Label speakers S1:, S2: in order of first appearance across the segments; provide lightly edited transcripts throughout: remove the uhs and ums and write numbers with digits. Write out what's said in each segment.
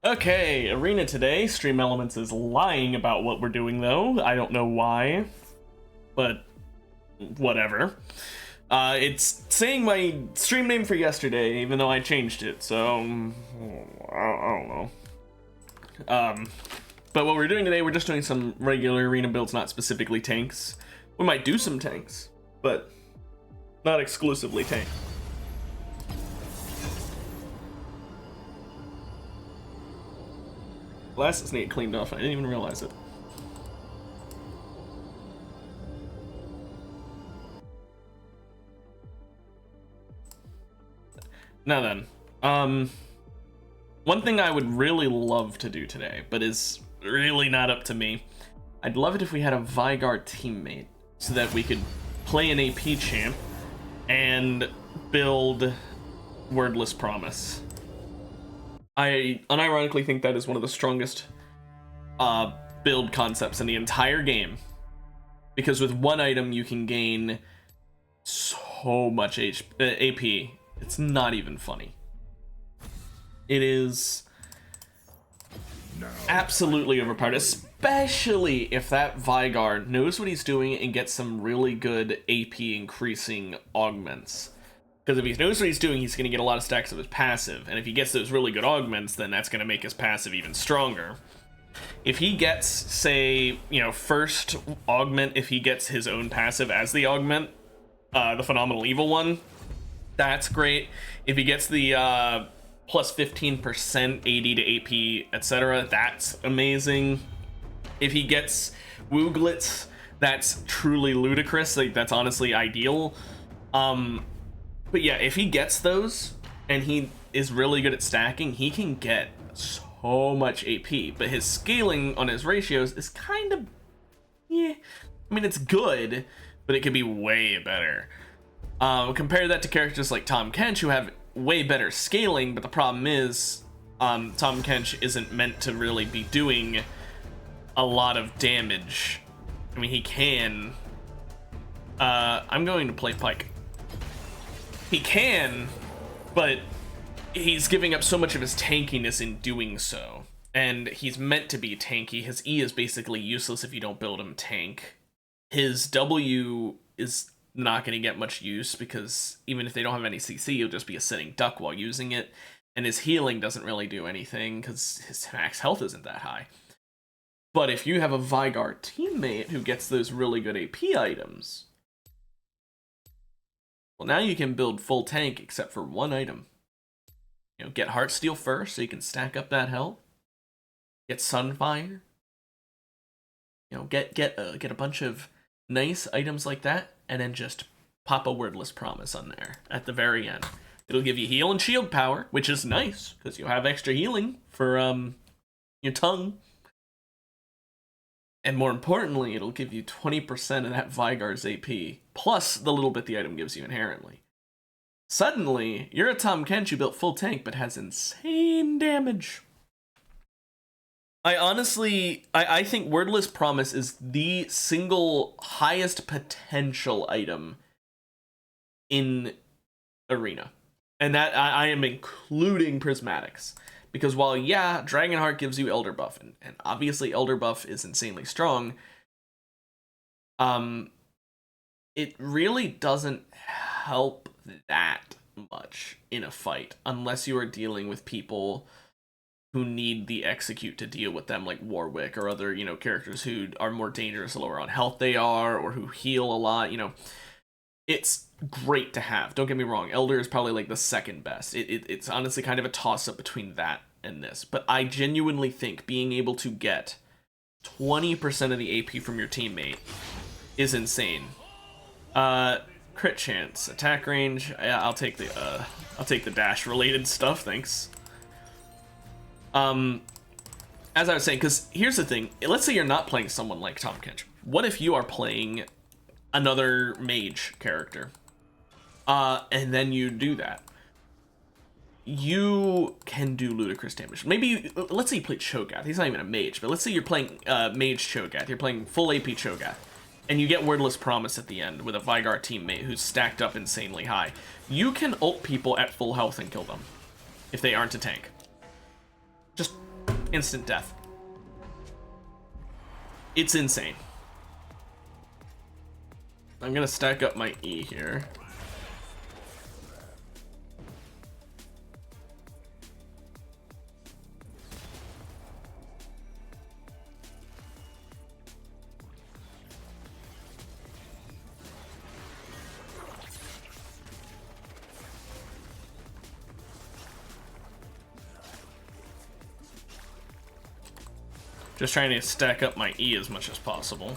S1: Okay, Arena today. Stream Elements is lying about what we're doing, though. I don't know why, but whatever. It's saying my stream name for yesterday, even though I changed it, so I don't know. But what we're doing today, we're just doing some regular arena builds, not specifically tanks. We might do some tanks, but not exclusively tanks. Glasses need cleaned off. I didn't even realize it. Now then, one thing I would really love to do today, but is really not up to me. I'd love it if we had a Vygar teammate, so that we could play an AP champ and build Wordless Promise. I unironically think that is one of the strongest build concepts in the entire game, because with one item you can gain so much AP. It's not even funny. It is absolutely overpowered, especially if that Vygar knows what he's doing and gets some really good AP increasing augments. Because if he knows what he's doing, he's going to get a lot of stacks of his passive. And if he gets those really good augments, then that's going to make his passive even stronger. If he gets, say, first augment, if he gets his own passive as the augment, the Phenomenal Evil one, that's great. If he gets the plus 15% AD to AP, etc., that's amazing. If he gets Wooglets, that's truly ludicrous. Like, that's honestly ideal. But yeah, if he gets those, and he is really good at stacking, he can get so much AP, but his scaling on his ratios is kind of, yeah. I mean, it's good, but it could be way better. Compare that to characters like Tahm Kench, who have way better scaling, but the problem is, Tahm Kench isn't meant to really be doing a lot of damage. I mean, he can. I'm going to play Pike. He can, but he's giving up so much of his tankiness in doing so. And he's meant to be tanky. His E is basically useless if you don't build him tank. His W is not going to get much use, because even if they don't have any CC, he'll just be a sitting duck while using it. And his healing doesn't really do anything, because his max health isn't that high. But if you have a Vygar teammate who gets those really good AP items, well, now you can build full tank except for one item. Get Heartsteel first so you can stack up that health. Get Sunfire. Get a bunch of nice items like that, and then just pop a Wordless Promise on there at the very end. It'll give you heal and shield power, which is nice because you have extra healing for your tongue. And more importantly, it'll give you 20% of that Vygar's AP, plus the little bit the item gives you inherently. Suddenly, you're a Tahm Kench who built full tank but has insane damage. I think Wordless Promise is the single highest potential item in Arena. And that I am including Prismatics. Because while, yeah, Dragonheart gives you Elder Buff, and obviously Elder Buff is insanely strong, it really doesn't help that much in a fight, unless you are dealing with people who need the execute to deal with them, like Warwick or other, characters who are more dangerous the lower on health they are, or who heal a lot, It's great to have, don't get me wrong. Elder is probably like the second best. It's honestly kind of a toss-up between that and this, but I genuinely think being able to get 20% of the AP from your teammate is insane. Crit chance, attack range, yeah, I'll take the dash related stuff, thanks. As I was saying, because here's the thing, let's say you're not playing someone like Tahm Kench. What if you are playing another mage character, and then you do that? You can do ludicrous damage. Maybe, let's say you play Cho'Gath. He's not even a mage, but let's say you're playing mage Cho'Gath. You're playing full AP Cho'Gath, and you get Wordless Promise at the end with a Vygar teammate who's stacked up insanely high. You can ult people at full health and kill them if they aren't a tank. Just instant death. It's insane. I'm gonna stack up my E here. Just trying to stack up my E as much as possible.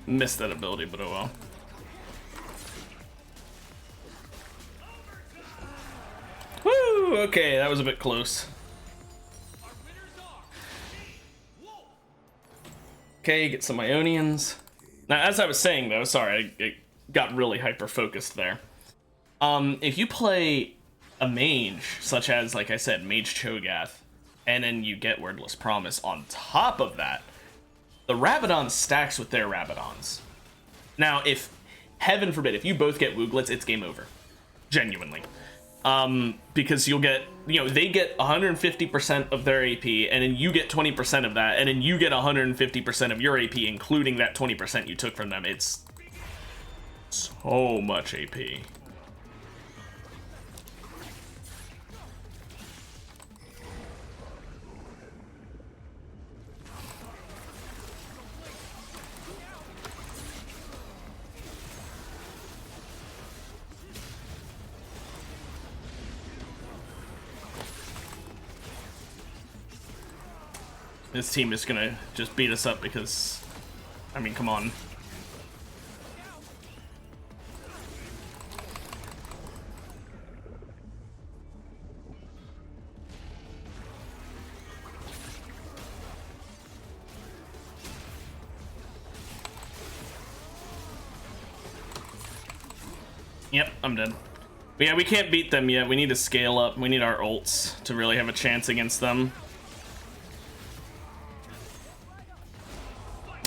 S1: Missed that ability, but oh well. Woo! Okay, that was a bit close. Okay, get some Ionians. Now, as I was saying though, sorry, I got really hyper-focused there. If you play a mage, such as, like I said, Mage Cho'Gath, and then you get Wordless Promise on top of that, the Rabadon stacks with their Rabadons. Now, if, heaven forbid, if you both get Wooglets, it's game over. Genuinely. Because you'll get, you know, they get 150% of their AP, and then you get 20% of that, and then you get 150% of your AP, including that 20% you took from them. It's so much AP. This team is gonna just beat us up because, I mean, come on. Yep, I'm dead. But yeah, we can't beat them yet. We need to scale up. We need our ults to really have a chance against them.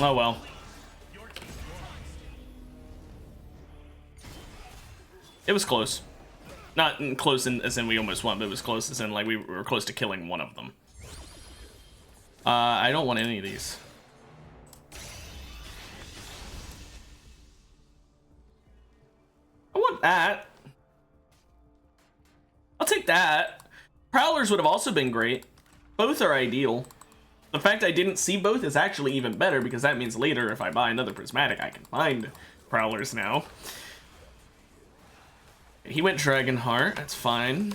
S1: Oh well. It was close. Not close as in we almost won, but it was close as in like we were close to killing one of them. I don't want any of these. I want that. I'll take that. Prowlers would have also been great. Both are ideal. The fact I didn't see both is actually even better, because that means later if I buy another prismatic I can find Prowlers now. He went Dragonheart, that's fine.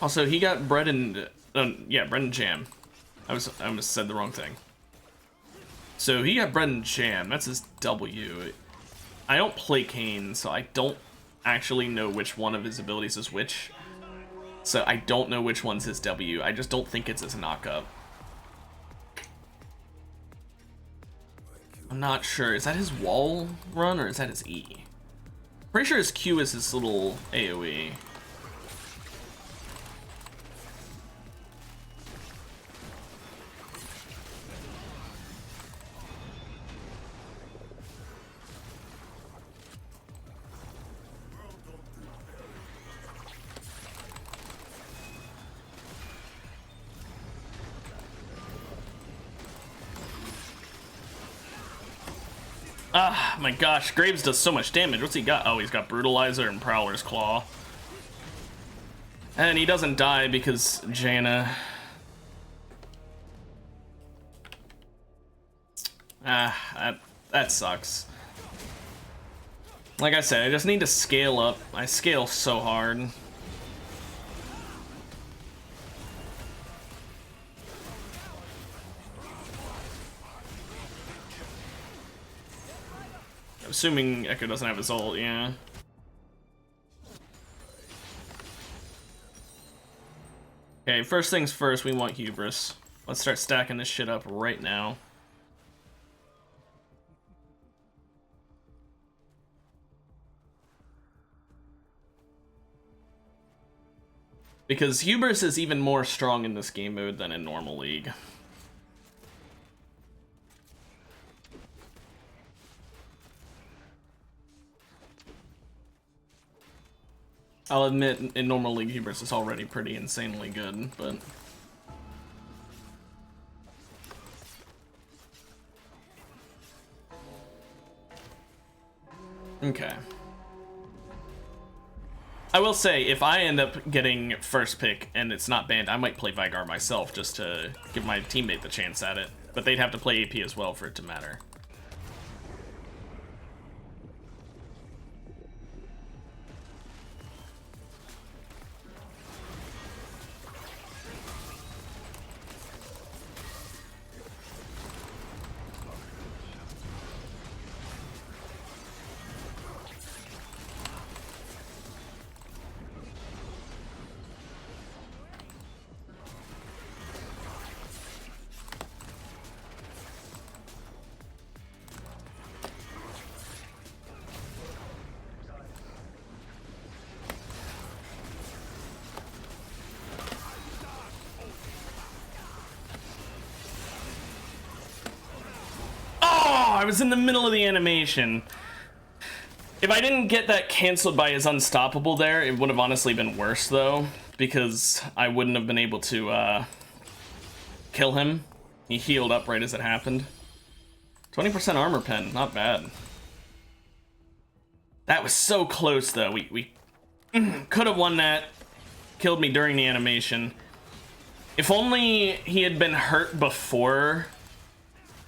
S1: Also, he got bread and yeah, bread and jam. I almost said the wrong thing. So he got bread and jam, that's his W. I don't play Kayn, so I don't actually know which one of his abilities is which. So I don't know which one's his W. I just don't think it's his knockup. I'm not sure. Is that his wall run or is that his E? Pretty sure his Q is his little AoE. Ah, my gosh, Graves does so much damage. What's he got? Oh, he's got Brutalizer and Prowler's Claw. And he doesn't die because Jaina. Ah, that sucks. Like I said, I just need to scale up. I scale so hard. Assuming Echo doesn't have his ult, yeah. Okay, first things first, we want Hubris. Let's start stacking this shit up right now. Because Hubris is even more strong in this game mode than in normal League. I'll admit, in normal League, Hubris is already pretty insanely good, but... Okay. I will say, if I end up getting first pick and it's not banned, I might play Vigar myself just to give my teammate the chance at it. But they'd have to play AP as well for it to matter. I was in the middle of the animation. If I didn't get that canceled by his unstoppable there, it would have honestly been worse though, because I wouldn't have been able to kill him. He healed up right as it happened. 20% armor pen, not bad. That was so close though. We could have won that. Killed me during the animation. If only he had been hurt before.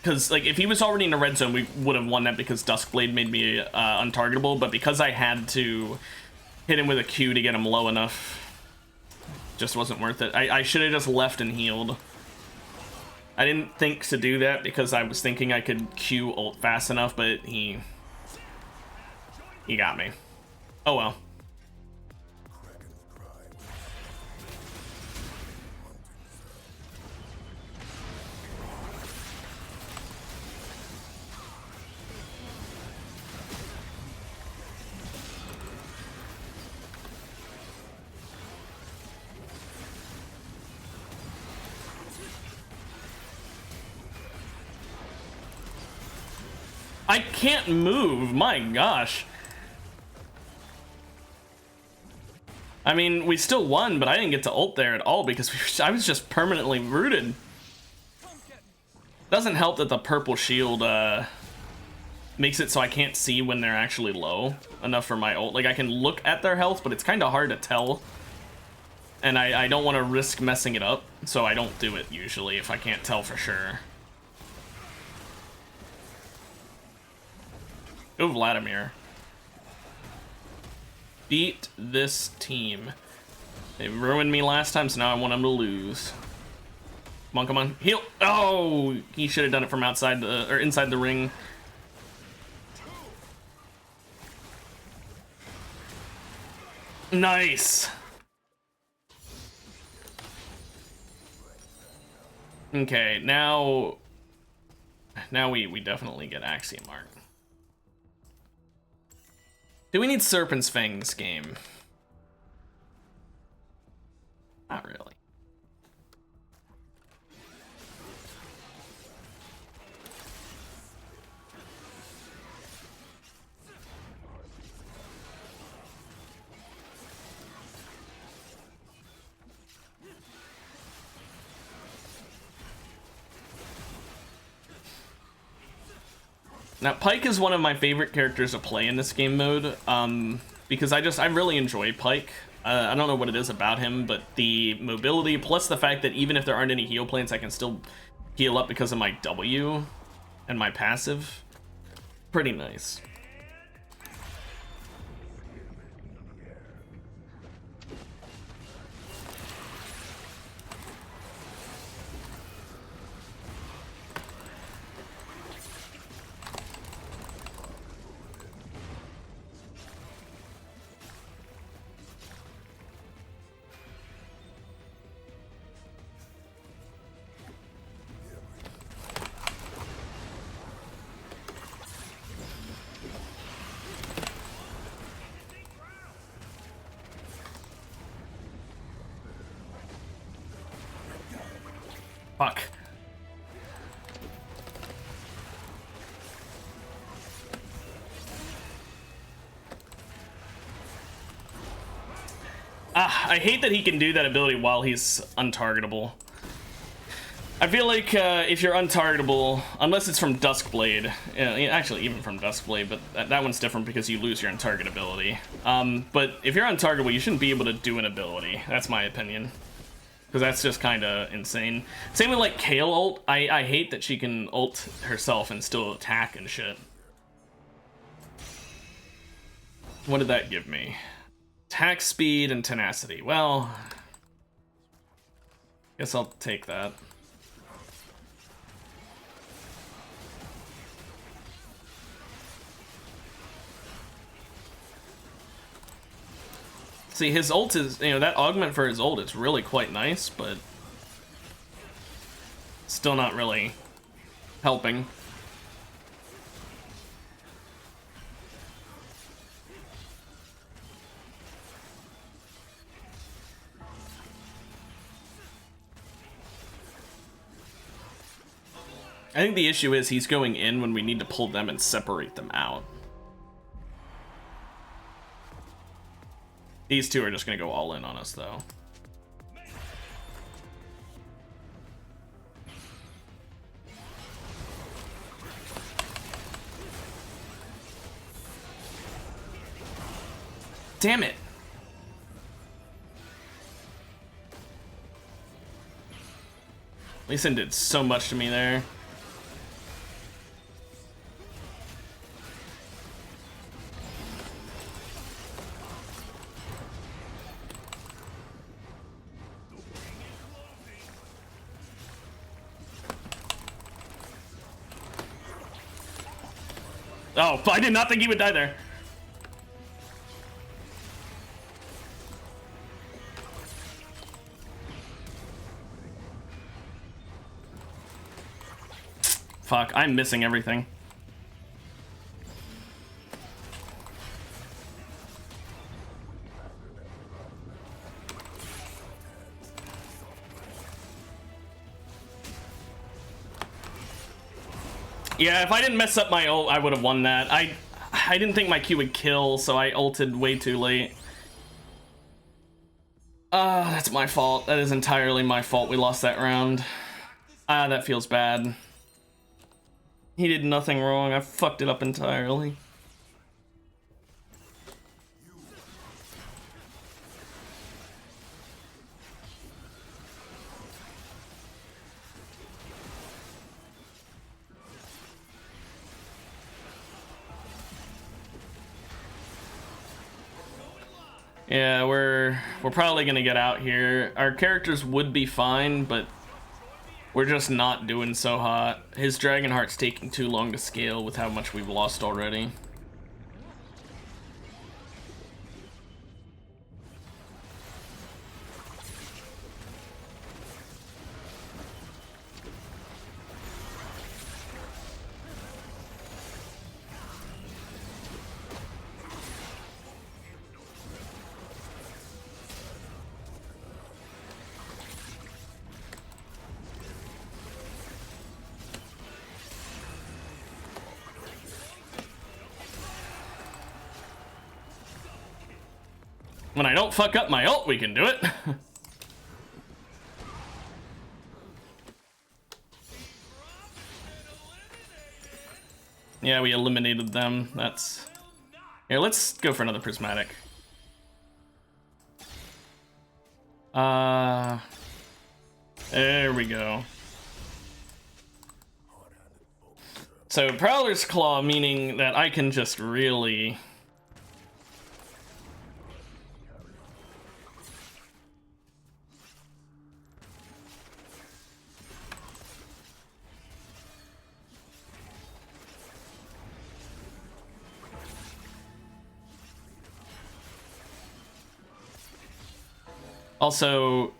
S1: Because, like, if he was already in the red zone, we would have won that because Duskblade made me untargetable. But because I had to hit him with a Q to get him low enough, just wasn't worth it. I should have just left and healed. I didn't think to do that because I was thinking I could Q ult fast enough, but he got me. Oh well. I can't move, my gosh. I mean, we still won, but I didn't get to ult there at all because I was just permanently rooted. Doesn't help that the purple shield makes it so I can't see when they're actually low enough for my ult. Like, I can look at their health, but it's kind of hard to tell. And I don't want to risk messing it up, so I don't do it usually if I can't tell for sure. Go Vladimir. Beat this team. They ruined me last time, so now I want them to lose. Come on, come on. Heal. Oh, he should have done it from outside the, or inside the ring. Nice. Okay, now we definitely get Axiom Art. Do we need Serpent's Fang this game? Not really. Now, Pyke is one of my favorite characters to play in this game mode, because I really enjoy Pyke. I don't know what it is about him, but the mobility, plus the fact that even if there aren't any heal plants, I can still heal up because of my W and my passive. Pretty nice. Fuck. I hate that he can do that ability while he's untargetable. I feel like if you're untargetable, unless it's from Duskblade, actually even from Duskblade, but that one's different because you lose your untarget ability. But if you're untargetable, you shouldn't be able to do an ability. That's my opinion. Because that's just kind of insane. Same with like Kale ult. I hate that she can ult herself and still attack and shit. What did that give me? Attack speed and tenacity. Well, guess I'll take that. See, his ult is, that augment for his ult is really quite nice, but still not really helping. I think the issue is he's going in when we need to pull them and separate them out. These two are just gonna go all in on us, though. Damn it! Lee Sin did so much to me there. Oh, I did not think he would die there. Fuck, I'm missing everything. Yeah, if I didn't mess up my ult, I would have won that. I didn't think my Q would kill, so I ulted way too late. That's my fault. That is entirely my fault we lost that round. That feels bad. He did nothing wrong. I fucked it up entirely. Yeah, we're probably gonna get out here. Our characters would be fine, but we're just not doing so hot. His Dragonheart's taking too long to scale with how much we've lost already. When I don't fuck up my ult, we can do it. Yeah, we eliminated them. That's... Here, let's go for another prismatic. There we go. So, Prowler's Claw, meaning that I can just really... Also,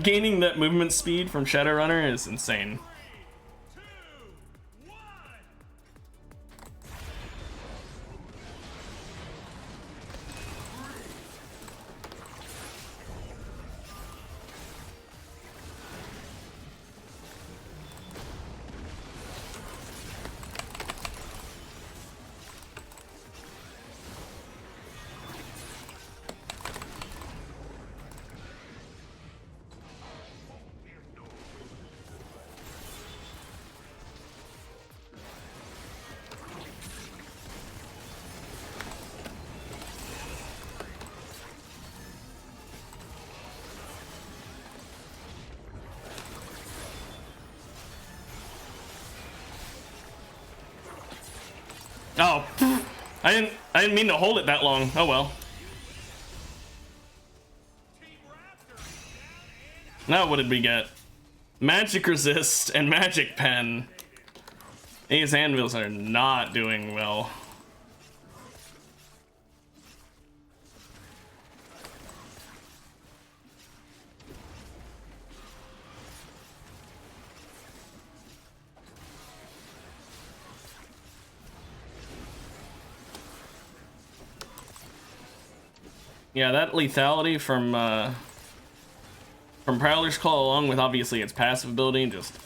S1: gaining that movement speed from Shadowrunner is insane. Oh, I didn't mean to hold it that long. Oh well. Now what did we get? Magic Resist and Magic Pen. These anvils are not doing well. Yeah, that lethality from Prowler's Claw, along with obviously its passive ability, just,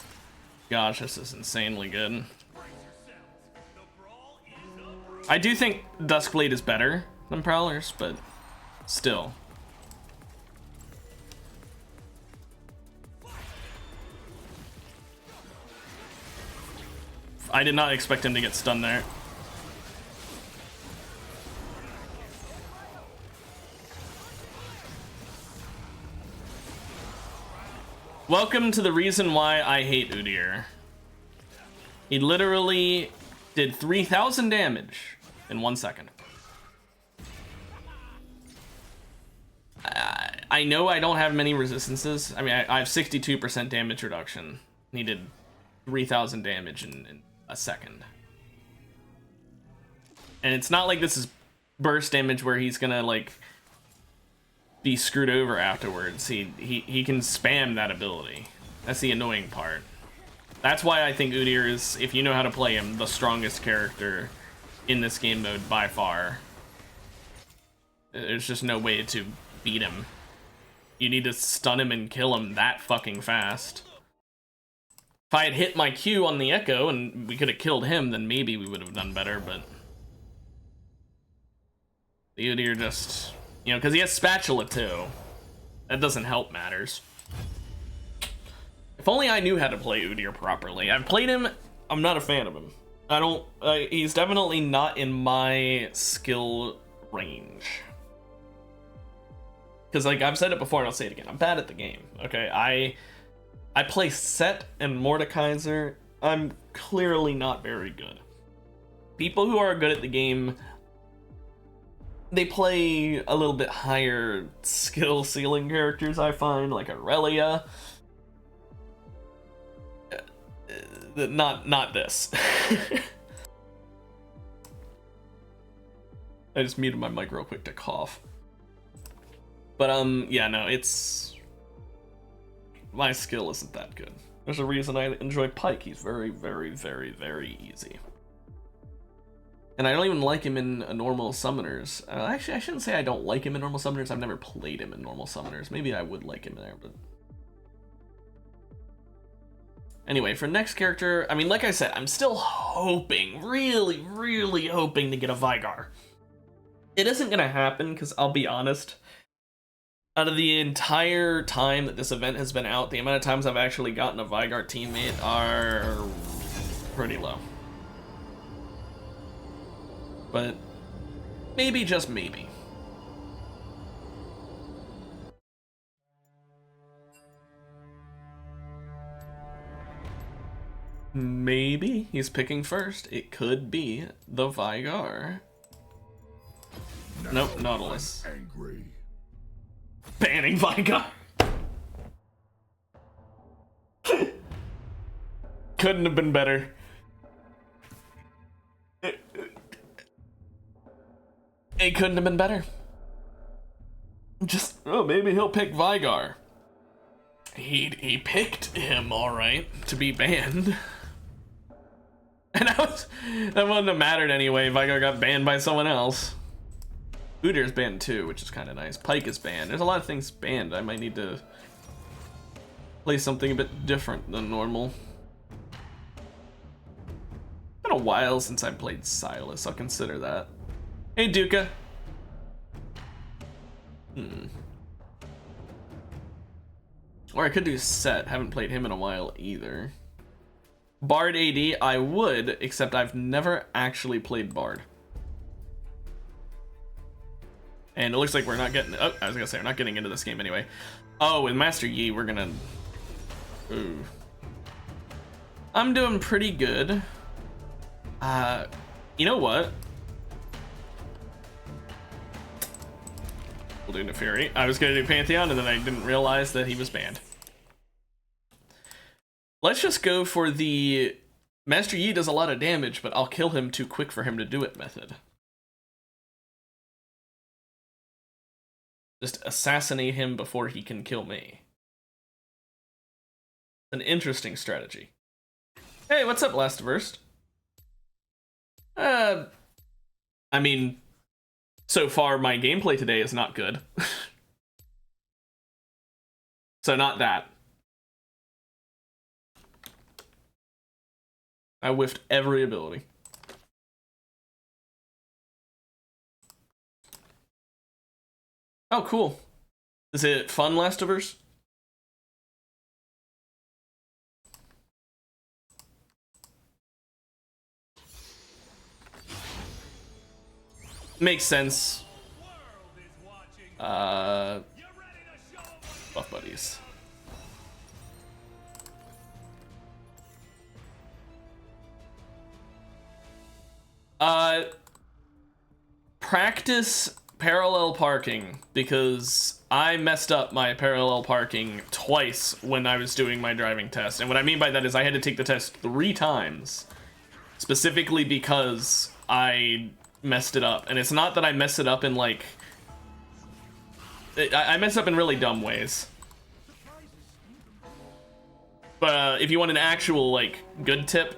S1: gosh, this is insanely good. I do think Duskblade is better than Prowler's, but still. I did not expect him to get stunned there. Welcome to the reason why I hate Udyr. He literally did 3,000 damage in 1 second. I know I don't have many resistances. I mean, I have 62% damage reduction. He did 3,000 damage in a second. And it's not like this is burst damage where he's gonna, like, be screwed over afterwards. He can spam that ability. That's the annoying part. That's why I think Udyr is, if you know how to play him, the strongest character in this game mode by far. There's just no way to beat him. You need to stun him and kill him that fucking fast. If I had hit my Q on the Echo and we could have killed him, then maybe we would have done better, but the Udyr just, you know, because he has Spatula too. That doesn't help matters. If only I knew how to play Udyr properly. I've played him, I'm not a fan of him. I don't, he's definitely not in my skill range. Because, like, I've said it before and I'll say it again, I'm bad at the game, okay? I play Set and Mordekaiser. I'm clearly not very good. People who are good at the game, they play a little bit higher skill ceiling characters, I find, like Aurelia. Not this. I just muted my mic real quick to cough. But yeah, no, it's, my skill isn't that good. There's a reason I enjoy Pyke. He's very, very, very, very easy. And I don't even like him in normal summoners. Actually, I shouldn't say I don't like him in normal summoners. I've never played him in normal summoners. Maybe I would like him there, but anyway, for next character, I mean, like I said, I'm still hoping, really, really hoping to get a Veigar. It isn't gonna happen, because I'll be honest, out of the entire time that this event has been out, the amount of times I've actually gotten a Veigar teammate are pretty low. But maybe, just maybe. Maybe he's picking first. It could be the Veigar. Nope, Nautilus.
S2: Angry.
S1: Banning Veigar. Couldn't have been better. It couldn't have been better. Just, oh, maybe he'll pick Veigar. He picked him, alright, to be banned. And that wouldn't have mattered anyway. Veigar got banned by someone else. Udyr's banned too, which is kind of nice. Pyke is banned. There's a lot of things banned. I might need to play something a bit different than normal. It's been a while since I played Silas. I'll consider that. Hey, Duca. Or I could do Set. Haven't played him in a while either. Bard AD, I would, except I've never actually played Bard. And it looks like we're not getting, oh, I was gonna say, we're not getting into this game anyway. Oh, with Master Yi, we're gonna, ooh. I'm doing pretty good. You know what? We'll do Neferi. I was gonna do Pantheon, and then I didn't realize that he was banned. Let's just go for the Master Yi does a lot of damage, but I'll kill him too quick for him to do it method. Just assassinate him before he can kill me. An interesting strategy. Hey, what's up, Lastiverse? I mean, so far my gameplay today is not good. So not that. I whiffed every ability. Oh, cool. Is it fun, Lastiverse? Makes sense. Buff buddies. Practice parallel parking, because I messed up my parallel parking twice when I was doing my driving test. And what I mean by that is I had to take the test 3 times, specifically because I messed it up. And it's not that I messed it up in like... I messed up in really dumb ways. But if you want an actual like good tip,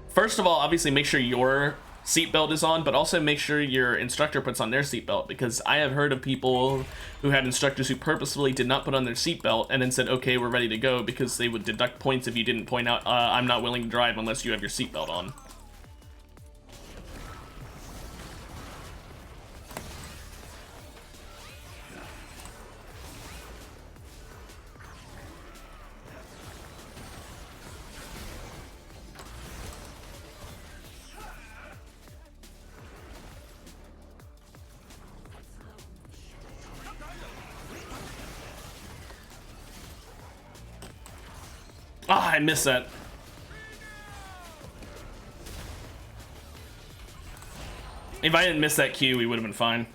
S1: first of all, obviously make sure your seatbelt is on, but also make sure your instructor puts on their seatbelt, because I have heard of people who had instructors who purposefully did not put on their seatbelt and then said, okay, we're ready to go, because they would deduct points if you didn't point out, I'm not willing to drive unless you have your seatbelt on. Ah, I missed that. If I didn't miss that Q, we would have been fine.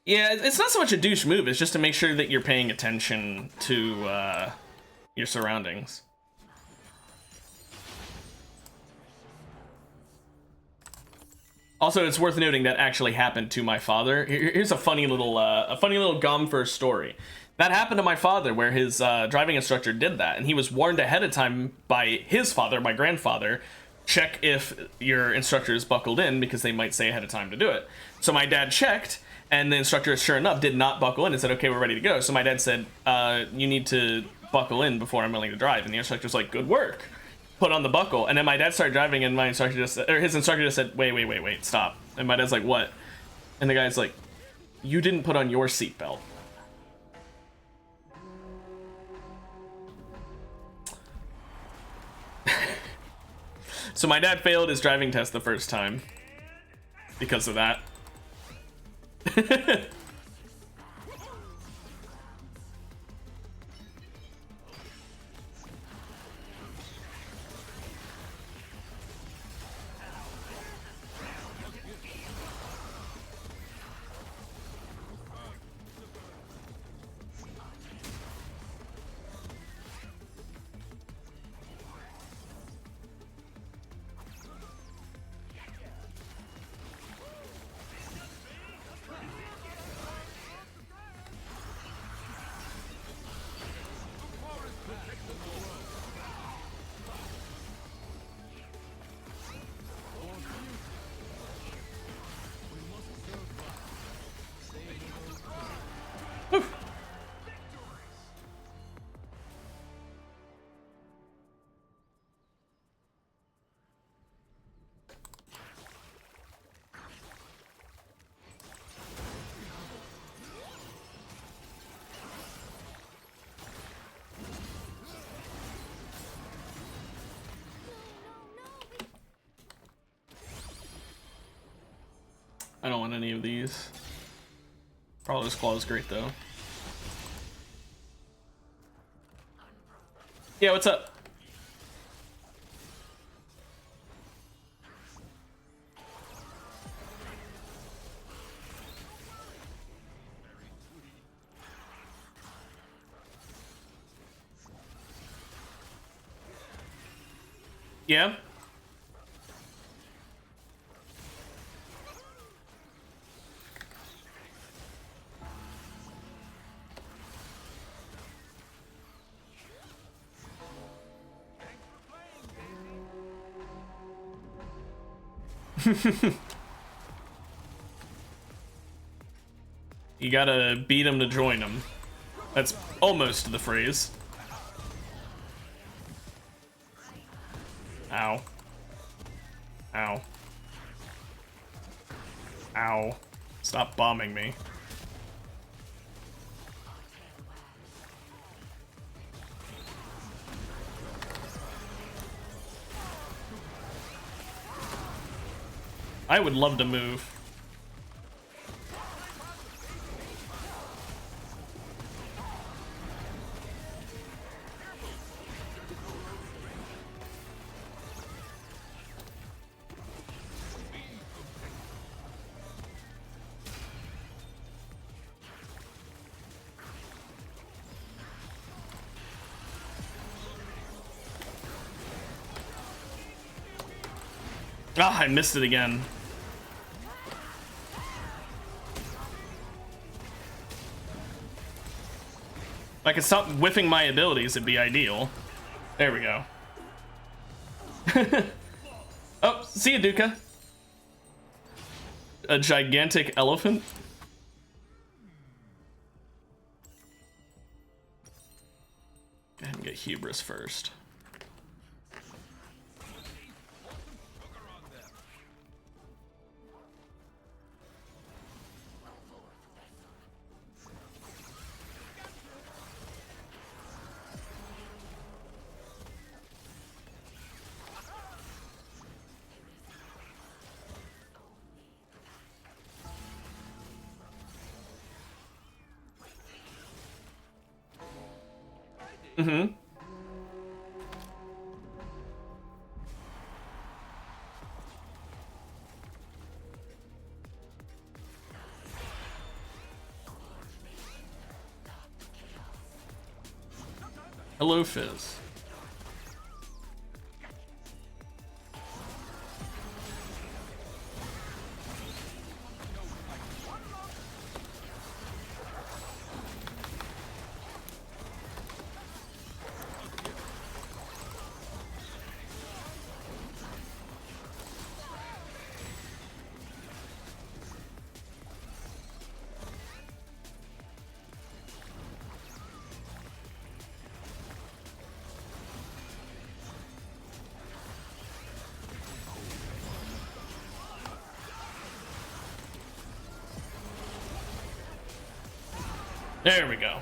S1: Yeah, it's not so much a douche move, it's just to make sure that you're paying attention to your surroundings. Also, it's worth noting that actually happened to my father. Here's a funny little Gomfur story. That happened to my father, where his driving instructor did that, and he was warned ahead of time by his father, my grandfather, check if your instructor is buckled in, because they might say ahead of time to do it. So my dad checked, and the instructor, sure enough, did not buckle in and said, okay, we're ready to go. So my dad said, you need to buckle in before I'm willing to drive. And the instructor's like, good work. Put on the buckle, and then my dad started driving, and my instructor just, or his instructor just said, wait, stop. And my dad's like, what? And the guy's like, you didn't put on your seatbelt. So my dad failed his driving test the first time because of that. I don't want any of these. Prowler's Claw is great though. Yeah, what's up? Yeah? You gotta beat him to join him. That's almost the phrase. Ow. Ow. Ow. Stop bombing me. I would love to move. Ah, I missed it again. If I could stop whiffing my abilities, it'd be ideal. There we go. Oh, see ya, Duka. A gigantic elephant? Go ahead and get Hubris first. Mm-hmm. Hello, Fizz. There we go.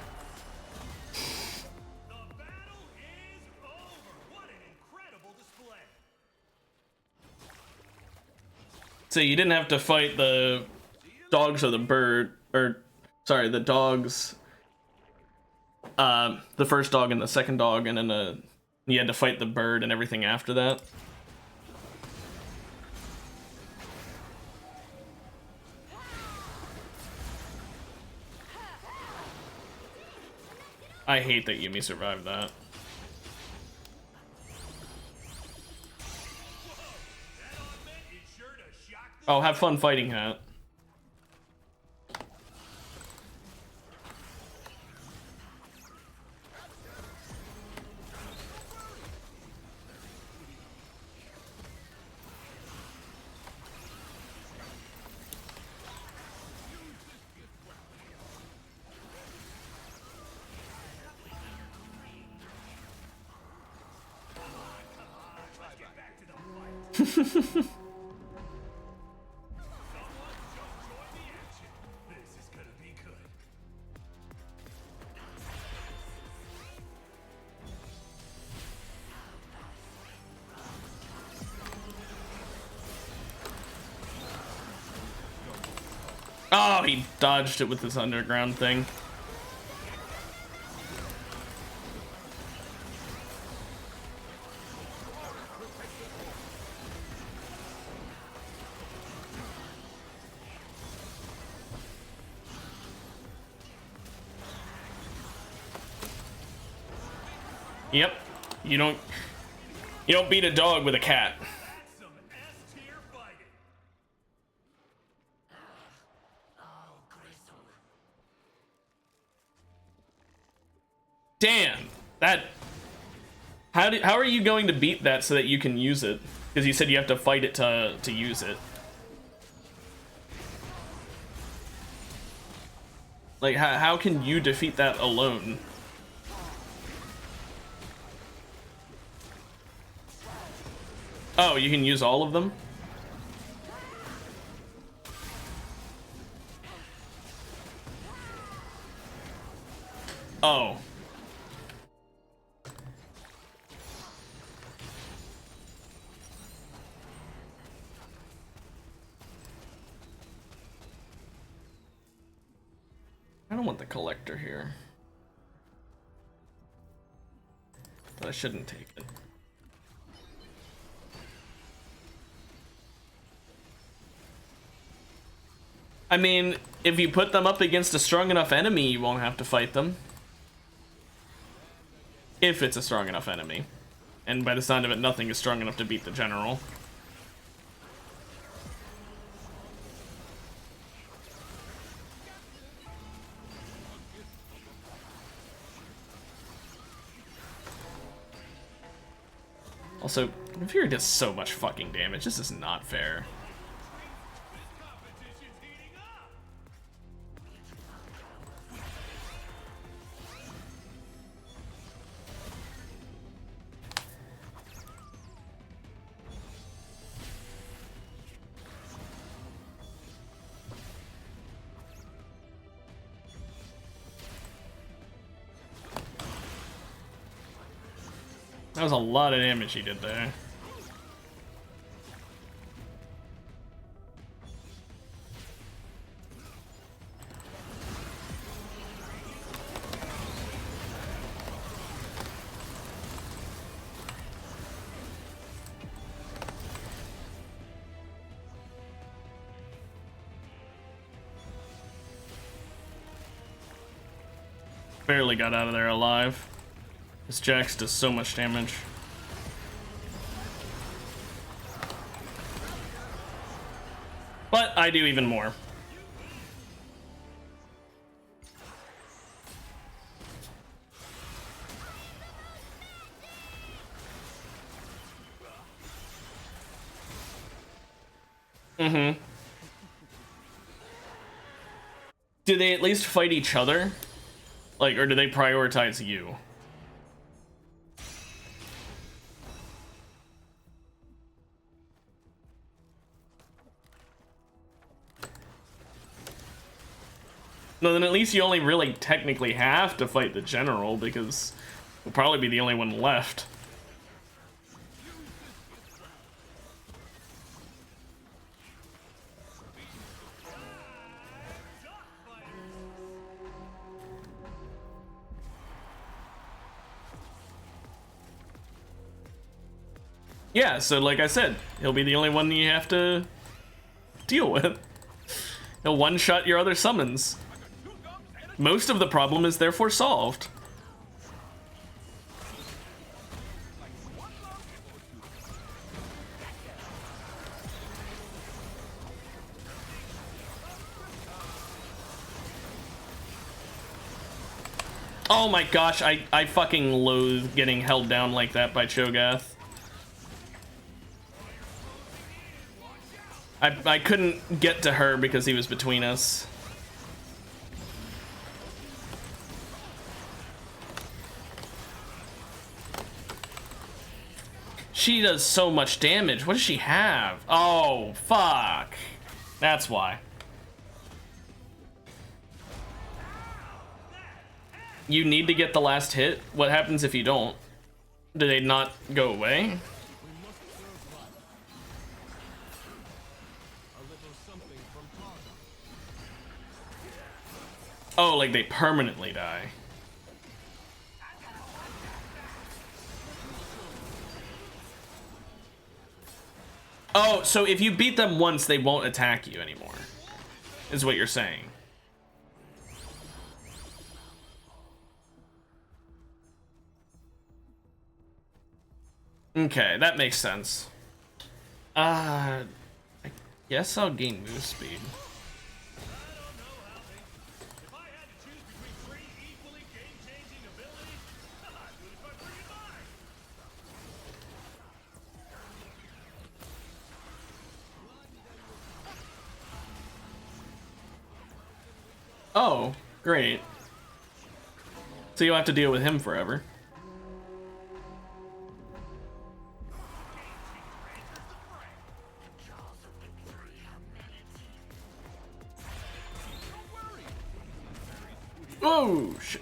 S2: The battle is over. What an incredible display.
S1: So you didn't have to fight the dogs or the bird, or sorry, the dogs. The first dog and the second dog, and then you had to fight the bird and everything after that. I hate that Yumi survived that. Oh, have fun fighting that. Oh, he dodged it with this underground thing. Yep. You don't beat a dog with a cat.
S2: That's some S-tier fighting.
S1: Damn. That how are you going to beat that so that you can use it? Because you said you have to fight it to use it. Like how can you defeat that alone? Oh, you can use all of them? Oh. I don't want the collector here. But I shouldn't take it. I mean, if you put them up against a strong enough enemy, you won't have to fight them. If it's a strong enough enemy. And by the sound of it, nothing is strong enough to beat the general. Also, Inferi does so much fucking damage. This is not fair.
S2: Competition's heating up.
S1: That was a lot of damage he did there. Barely got out of there alive. This Jax does so much damage. But I do even more. Mm-hmm. Do they at least fight each other? Like, or do they prioritize you? No, then at least you only really technically have to fight the general, because we'll probably be the only one left. Yeah, so like I said, he'll be the only one you have to deal with. He'll one-shot your other summons. Most of the problem is therefore solved. Oh my gosh, I fucking loathe getting held down like that by Cho'Gath. I couldn't get to her because he was between us. She does so much damage. What does she have? Oh, fuck. That's why. You need to get the last hit? What happens if you don't? Do they not go away? Oh, like they permanently die. Oh, so if you beat them once, they won't attack you anymore, is what you're saying. Okay, that makes sense. I guess I'll gain move speed.
S2: If I had to choose between three equally game-changing abilities, I'd lose my freaking mind.
S1: Oh, great. So you'll have to deal with him forever. Oh, shit.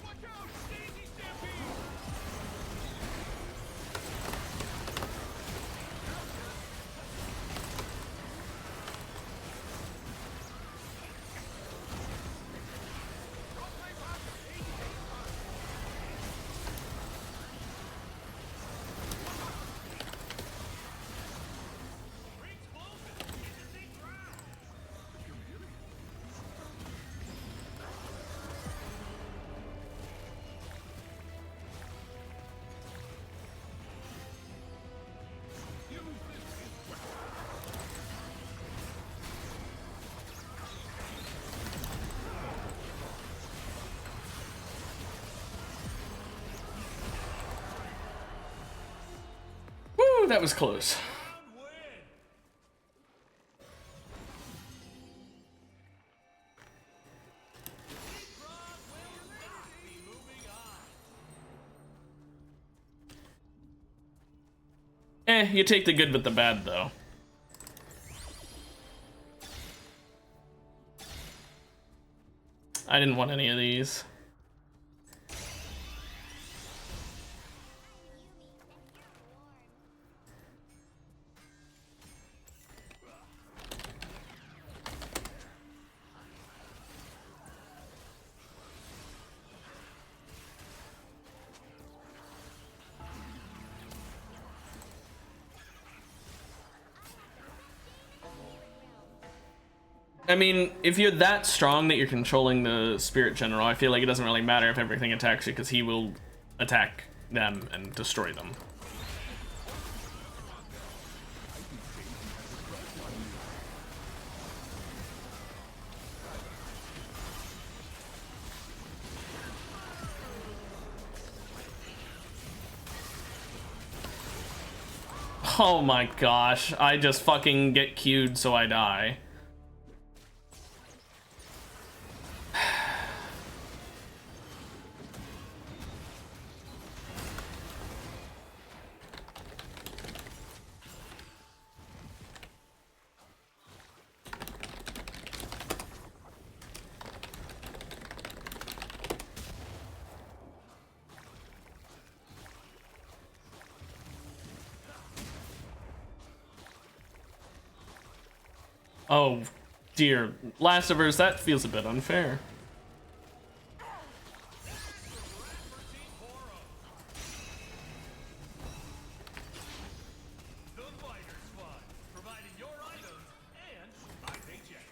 S2: Watch out, Daisy Stampede!
S1: Woo, that was close.
S2: Win! Leapfrog will not be moving on.
S1: You take the good with the bad, though. I didn't want any of these. I mean, if you're that strong that you're controlling the Spirit General, I feel like it doesn't really matter if everything attacks you, because he will attack them and destroy them. Oh my gosh, I just fucking get queued so I die. Oh dear, Last of Us, that feels a bit unfair.
S2: The Fighter Squad, providing your items and my paycheck.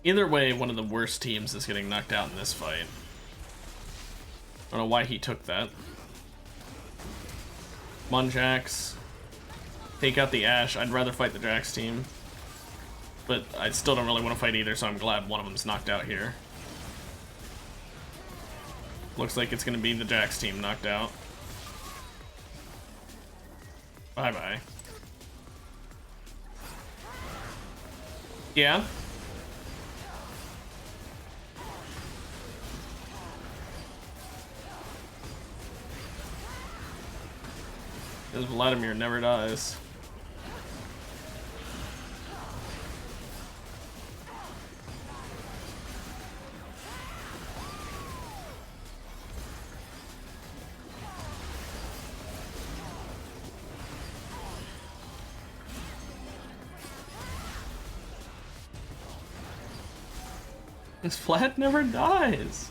S1: Either way, one of the worst teams is getting knocked out in this fight. I don't know why he took that. Come on, Jax. Take out the Ashe. I'd rather fight the Jax team. But I still don't really want to fight either, so I'm glad one of them's knocked out here. Looks like it's going to be the Jax team knocked out. Bye-bye. Yeah? Because Vladimir never dies. His flat never dies.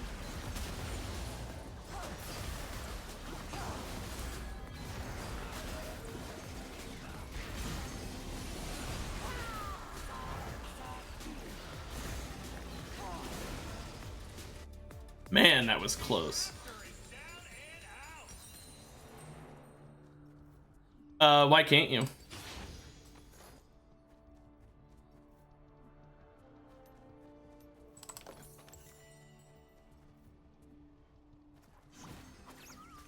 S1: Man, that was close. Why can't you?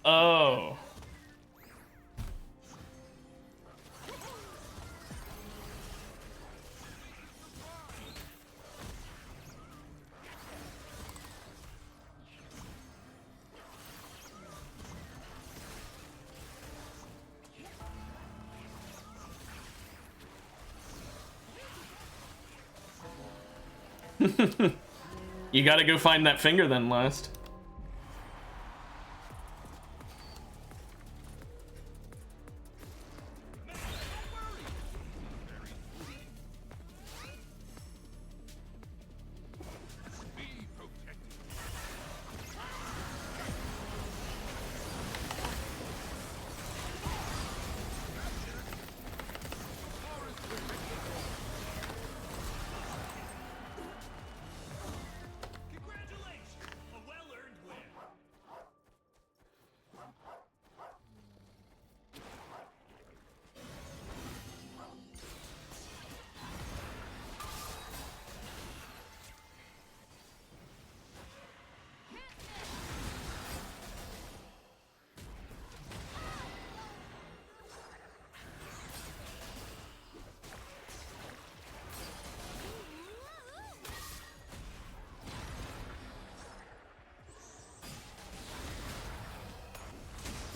S1: Oh. You gotta go find that finger then, last.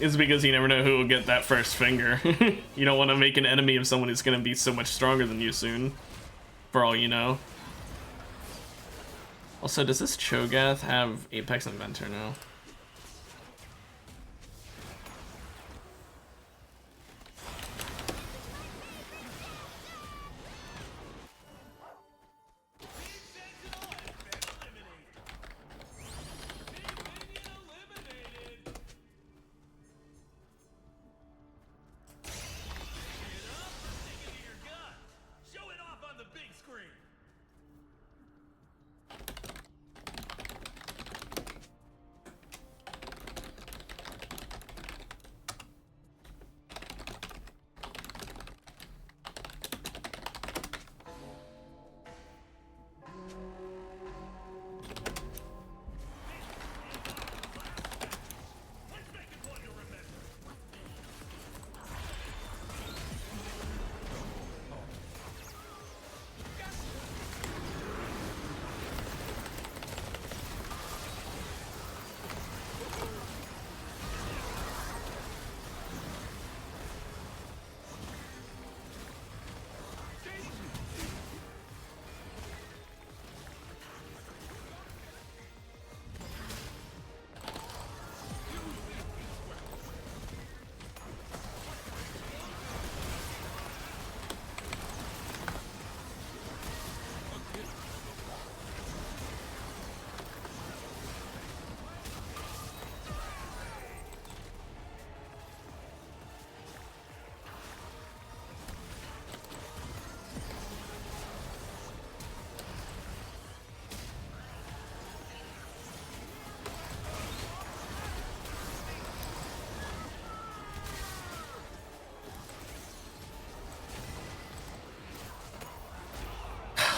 S1: Is because you never know who will get that first finger. You don't want to make an enemy of someone who's going to be so much stronger than you soon, for all you know. Also, does this Cho'Gath have Apex Inventor now?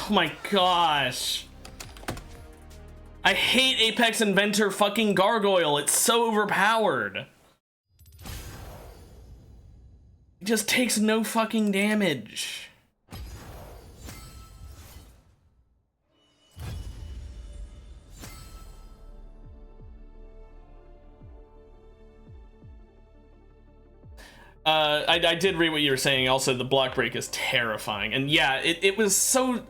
S1: Oh my gosh. I hate Apex Inventor fucking Gargoyle. It's so overpowered. It just takes no fucking damage. I did read what you were saying. Also, the block break is terrifying. And yeah, it was so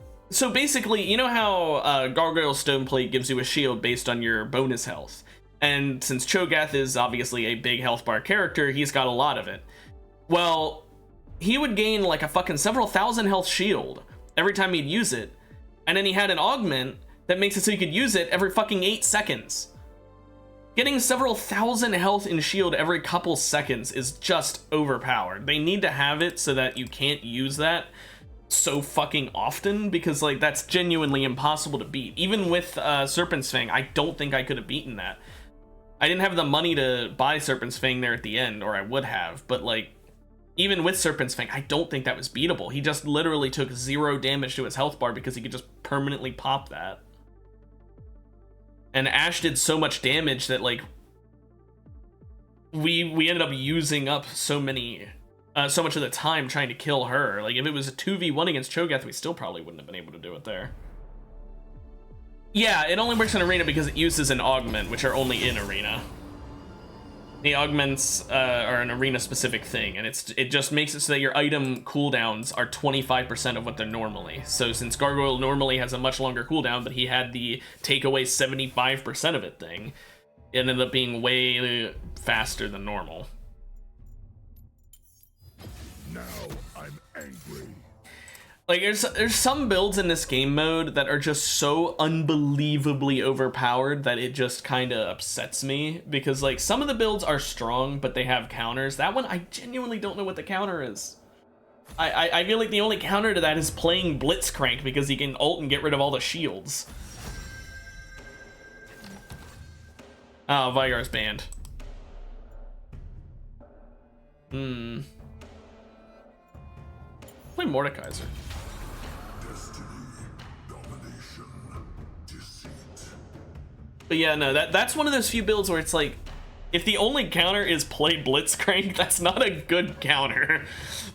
S1: basically, you know how Gargoyle Stoneplate gives you a shield based on your bonus health. And since Cho'Gath is obviously a big health bar character, he's got a lot of it. Well, he would gain like a fucking several thousand health shield every time he'd use it. And then he had an augment that makes it so you could use it every fucking 8 seconds. Getting several thousand health in shield every couple seconds is just overpowered. They need to have it so that you can't use that so fucking often, because like that's genuinely impossible to beat. Even with Serpent's Fang, I don't think I could have beaten that. I didn't have the money to buy Serpent's Fang there at the end, or I would have, but like even with Serpent's Fang, I don't think that was beatable. He just literally took 0 damage to his health bar because he could just permanently pop that. And Ashe did so much damage that like we ended up using up so much of the time trying to kill her. Like if it was a 2v1 against Cho'Gath, we still probably wouldn't have been able to do it there. Yeah, it only works in Arena because it uses an augment, which are only in Arena. The augments are an Arena-specific thing, and it just makes it so that your item cooldowns are 25% of what they're normally. So since Gargoyle normally has a much longer cooldown, but he had the take away 75% of it thing, it ended up being way faster than normal.
S3: Now I'm angry.
S1: Like there's some builds in this game mode that are just so unbelievably overpowered that it just kind of upsets me, because like some of the builds are strong but they have counters. That one, I genuinely don't know what the counter is. I feel like the only counter to that is playing Blitzcrank, because he can ult and get rid of all the shields. Oh, Vygar's banned. Play Mordekaiser. But yeah, no, that's one of those few builds where it's like, if the only counter is play Blitzcrank, that's not a good counter.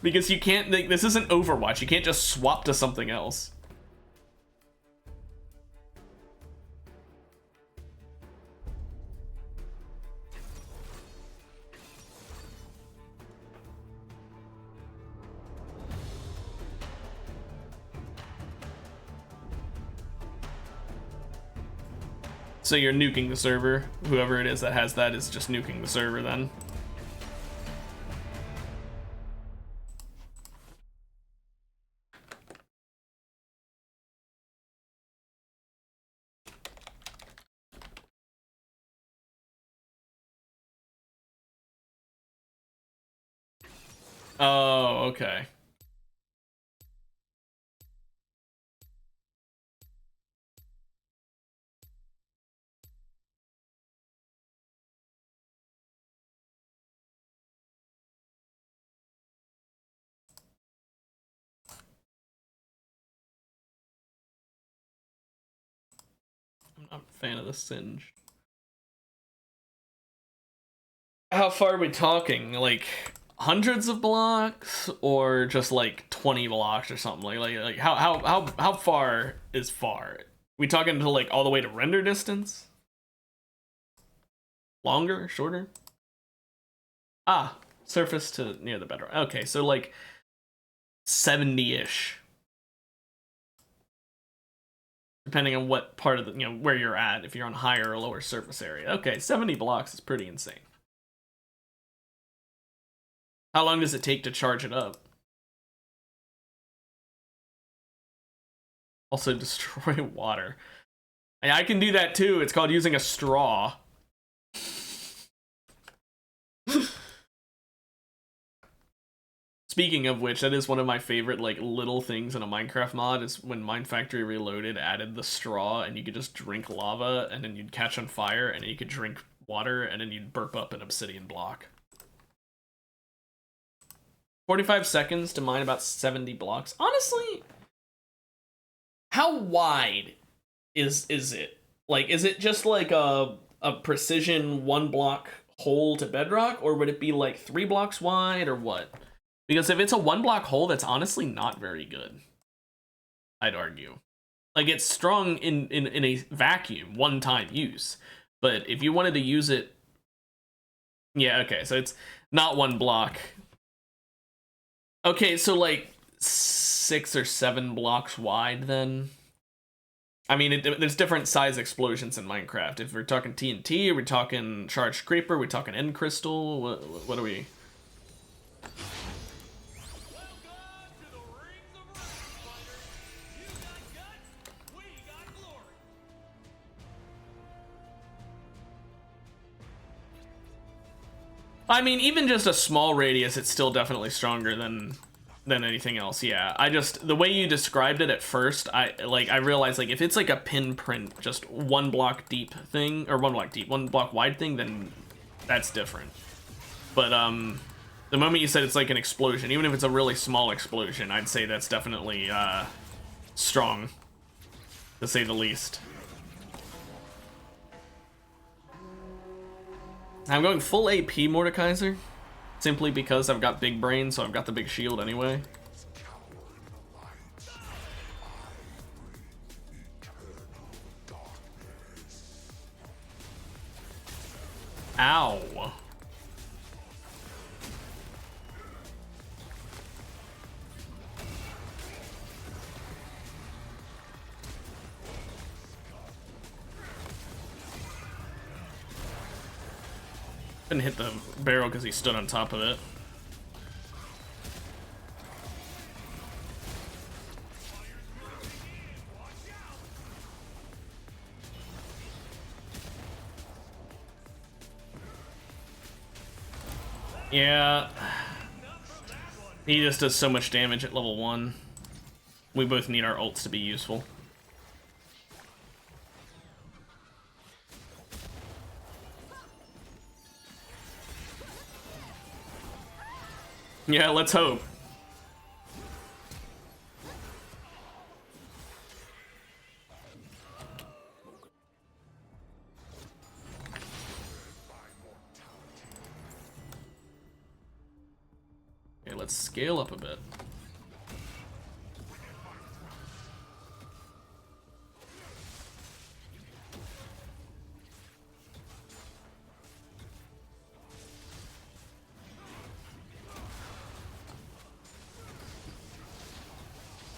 S1: Because you can't, like, this isn't Overwatch, you can't just swap to something else. So you're nuking the server. Whoever it is that has that is just nuking the server then. Oh, okay. I'm not a fan of the Singe. How far are we talking? Like hundreds of blocks, or just like 20 blocks or something? Like how far is far? We talking to like all the way to render distance? Longer, shorter? Ah, surface to near the bedrock. Okay, so like 70-ish. Depending on what part of the, you know, where you're at, if you're on higher or lower surface area. Okay, 70 blocks is pretty insane. How long does it take to charge it up? Also destroy water. I can do that too. It's called using a straw. Speaking of which, that is one of my favorite like little things in a Minecraft mod, is when Mine Factory Reloaded added the straw, and you could just drink lava and then you'd catch on fire, and then you could drink water and then you'd burp up an obsidian block. 45 seconds to mine about 70 blocks. Honestly, how wide is it? Like, is it just like a precision 1 block hole to bedrock, or would it be like 3 blocks wide, or what? Because if it's a 1 block hole, that's honestly not very good, I'd argue. Like, it's strong in a vacuum, one-time use. But if you wanted to use it... Yeah, okay, so it's not 1 block. Okay, so like 6 or 7 blocks wide then? I mean, there's different size explosions in Minecraft. If we're talking TNT, are we talking Charged Creeper, are we talking End Crystal? What are we... I mean, even just a small radius, it's still definitely stronger than anything else. Yeah, I just, the way you described it at first, I realized, like, if it's like a pinprint, just one block deep thing, or one block wide thing, then that's different. But the moment you said it's like an explosion, even if it's a really small explosion, I'd say that's definitely strong, to say the least. I'm going full AP Mordekaiser, simply because I've got big brain, so I've got the big shield anyway. Ow. Didn't hit the barrel because he stood on top of it. Yeah. He just does so much damage at level 1. We both need our ults to be useful. Yeah, let's hope. Okay, let's scale up a bit.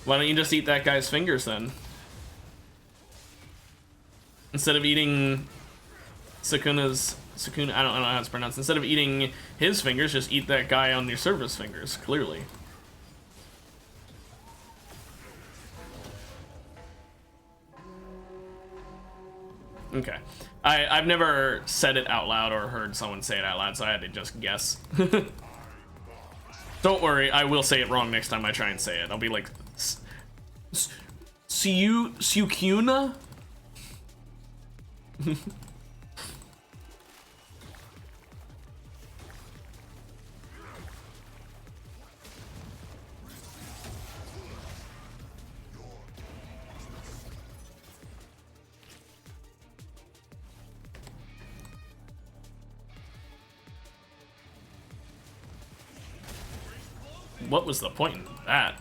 S1: Why don't you just eat that guy's fingers then? Instead of eating Sakuna, I don't know how it's pronounced. Instead of eating his fingers, just eat that guy on your service fingers, clearly. Okay. I've never said it out loud or heard someone say it out loud, so I had to just guess. Don't worry, I will say it wrong next time I try and say it. I'll be like, Sukuna? What was the point in that?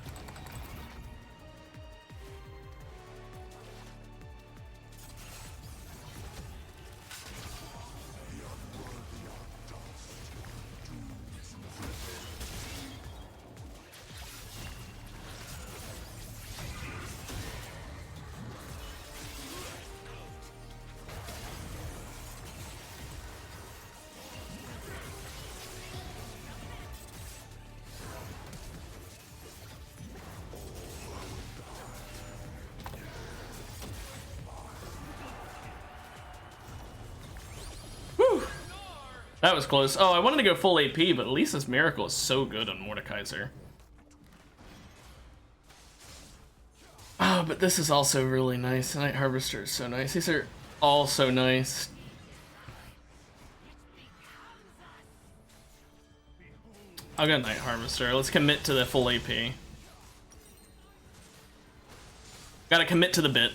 S1: That was close. Oh, I wanted to go full AP, but Lisa's Miracle is so good on Mordekaiser. Oh, but this is also really nice. Night Harvester is so nice. These are all so nice. I'll go Night Harvester. Let's commit to the full AP. Gotta commit to the bit.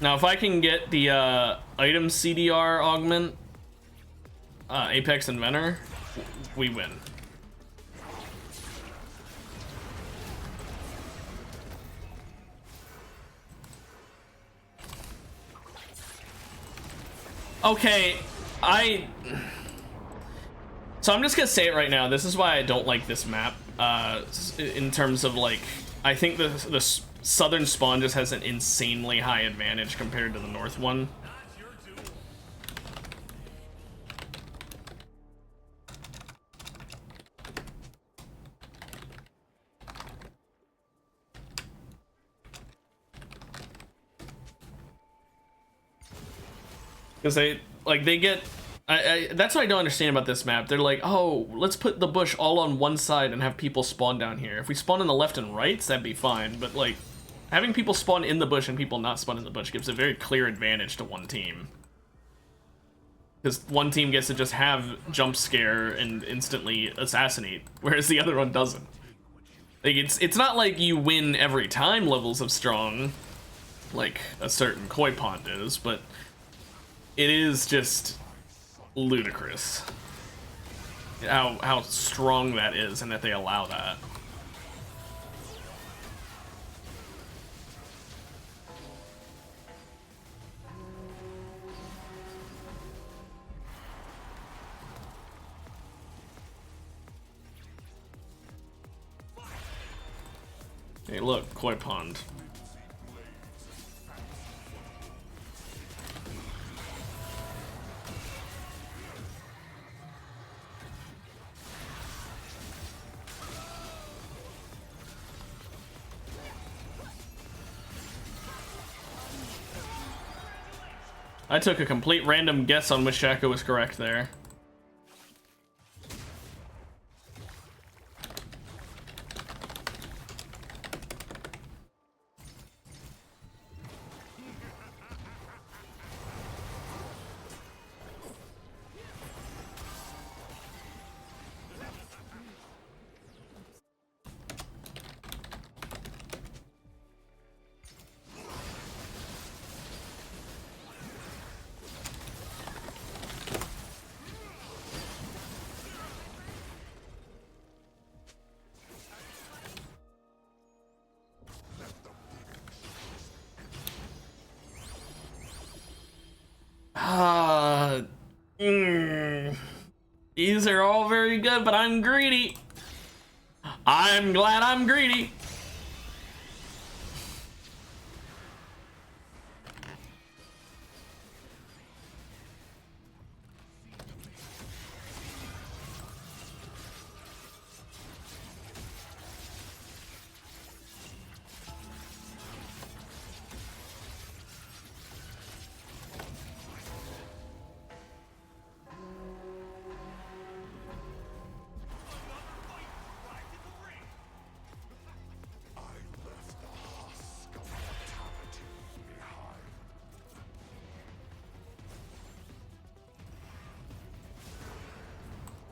S1: Now, if I can get the item CDR augment, Apex Inventor, we win. Okay, so I'm just gonna say it right now. This is why I don't like this map. In terms of, like, I think the southern spawn just has an insanely high advantage compared to the north one. Because they get. That's what I don't understand about this map. They're like, oh, let's put the bush all on one side and have people spawn down here. If we spawn in the left and rights, that'd be fine. But like, having people spawn in the bush and people not spawn in the bush gives a very clear advantage to one team. Because one team gets to just have jump scare and instantly assassinate, whereas the other one doesn't. Like, it's not like you win every time levels of strong, like a certain koi pond is, but it is just ludicrous how strong that is and that they allow that. Hey, look, koi pond. I took a complete random guess on which Shaco was correct there. These are all very good, but I'm greedy. I'm glad I'm greedy.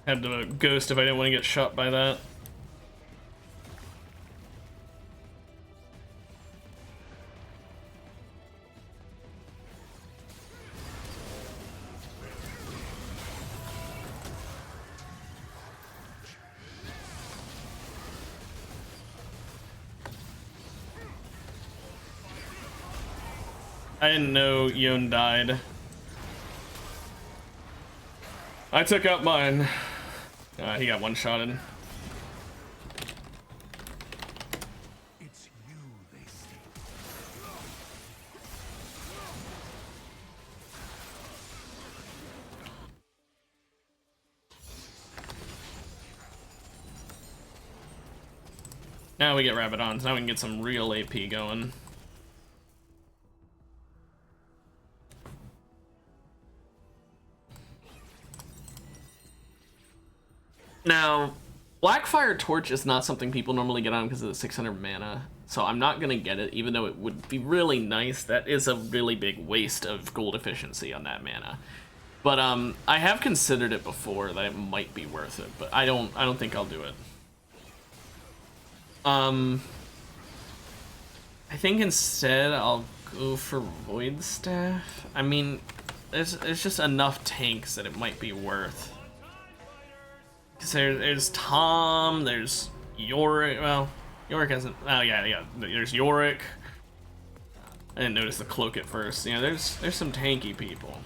S1: Had to ghost if I didn't want to get shot by that. I didn't know Yon died. I took out mine. He got one-shotted.
S3: It's you, they say.
S1: Now we get Rabadons. Now we can get some real AP going. Now, Blackfire Torch is not something people normally get on because of the 600 mana, so I'm not gonna get it, even though it would be really nice. That is a really big waste of gold efficiency on that mana. But I have considered it before that it might be worth it, but I don't think I'll do it. I think instead I'll go for Void Staff. I mean, there's just enough tanks that it might be worth. There's Tom, there's Yorick. Well, Yorick hasn't. Oh yeah. There's Yorick. I didn't notice the cloak at first. You know, there's some tanky people.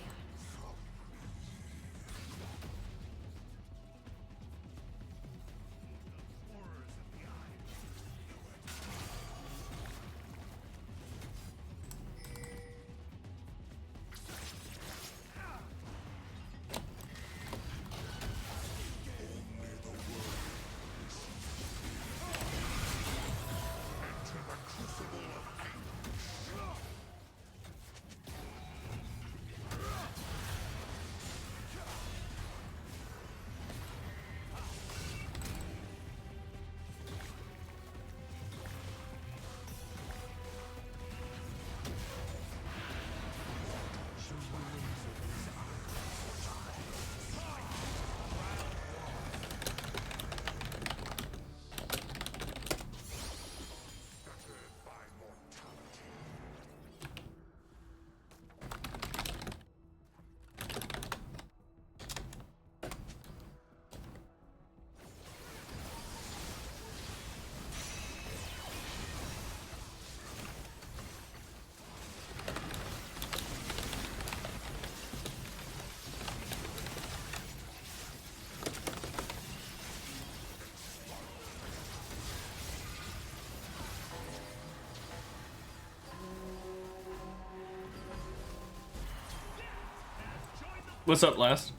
S1: What's up, last?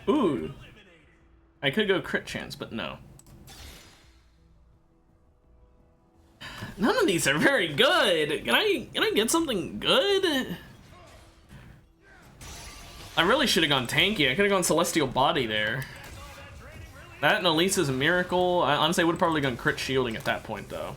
S1: Ooh. I could go crit chance, but no. None of these are very good. Can I get something good? I really should have gone tanky. I could have gone Celestial Body there. That and Elisa's Miracle. I honestly would have probably gone crit shielding at that point, though.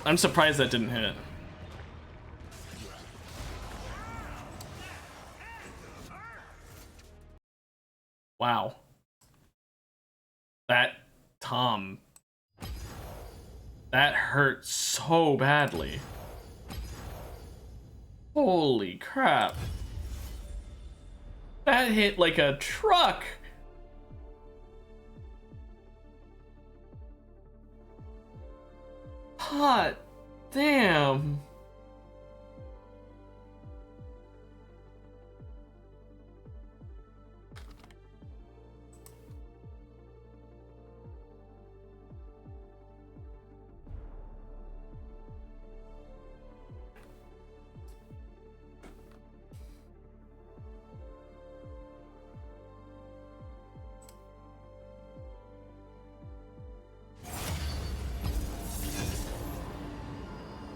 S1: I'm surprised that didn't hit. Wow. That Tom. That hurt so badly. Holy crap. That hit like a truck. Hot damn.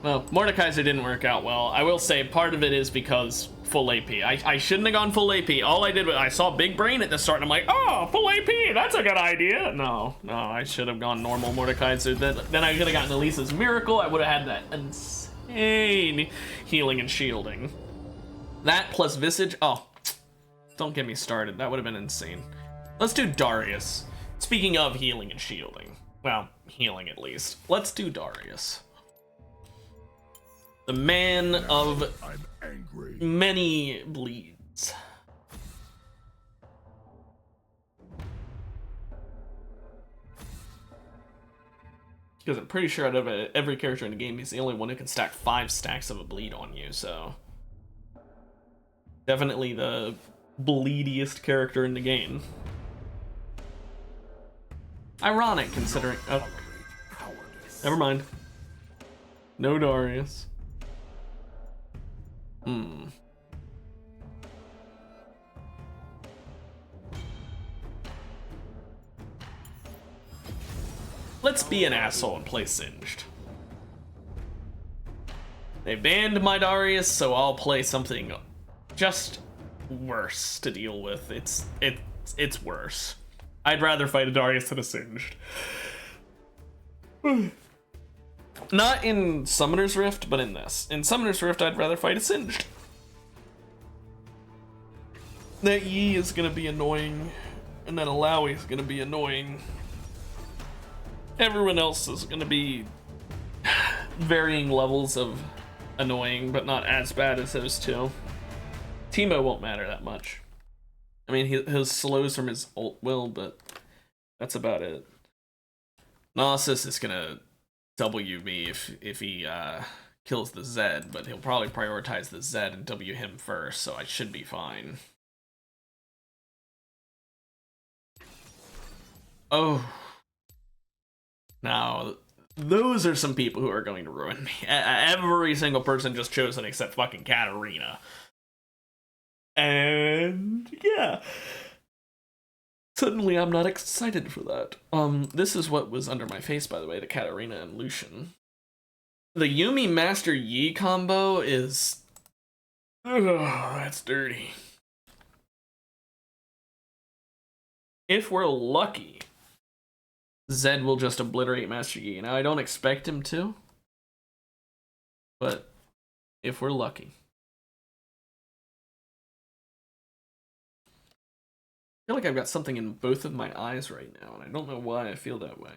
S1: Well, Mordekaiser didn't work out well. I will say part of it is because full AP. I shouldn't have gone full AP. All I did was I saw Big Brain at the start and I'm like, oh, full AP, that's a good idea. No, I should have gone normal Mordekaiser. Then I could have gotten Elisa's Miracle. I would have had that insane healing and shielding. That plus Visage, oh, don't get me started. That would have been insane. Let's do Darius. Speaking of healing and shielding. Well, healing at least. Let's do Darius. The man of many bleeds. Because I'm pretty sure out of every character in the game, he's the only one who can stack 5 stacks of a bleed on you, so... Definitely the bleediest character in the game. Ironic, considering... Oh. Never mind. No Darius. Let's be an asshole and play Singed. They banned my Darius, so I'll play something just worse to deal with. It's worse. I'd rather fight a Darius than a Singed. Not in Summoner's Rift, but in this. In Summoner's Rift, I'd rather fight a Singed. That Yi is gonna be annoying, and that Alawi is gonna be annoying. Everyone else is gonna be varying levels of annoying, but not as bad as those two. Teemo won't matter that much. I mean, he slows from his ult will, but that's about it. Gnosis is gonna W me if he kills the Zed, but he'll probably prioritize the Zed and W him first, so I should be fine. Oh. Now, those are some people who are going to ruin me. Every single person just chosen except fucking Katarina. And yeah. Suddenly I'm not excited for that. This is what was under my face, by the way, the Katarina and Lucian. The Yuumi Master Yi combo is... Ugh, that's dirty. If we're lucky, Zed will just obliterate Master Yi. Now, I don't expect him to, but if we're lucky. I feel like I've got something in both of my eyes right now, and I don't know why I feel that way.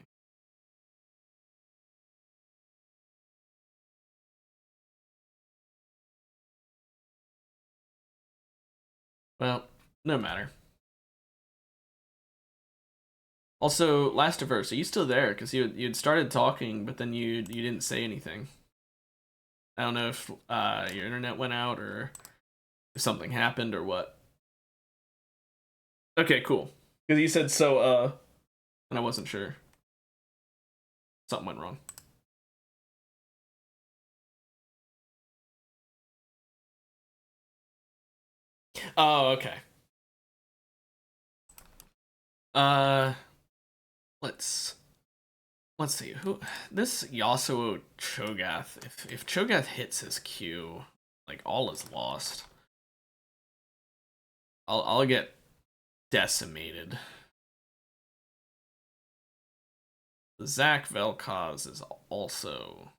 S1: Well, no matter. Also, Lastiverse, are you still there? Because you'd started talking, but then you didn't say anything. I don't know if your internet went out or if something happened or what. Okay, cool. Because you said so, and I wasn't sure. Something went wrong. Oh, okay. Let's see who this Yasuo Cho'Gath. If Cho'Gath hits his Q, like all is lost. I'll get decimated. The Zac Vel'Koz is also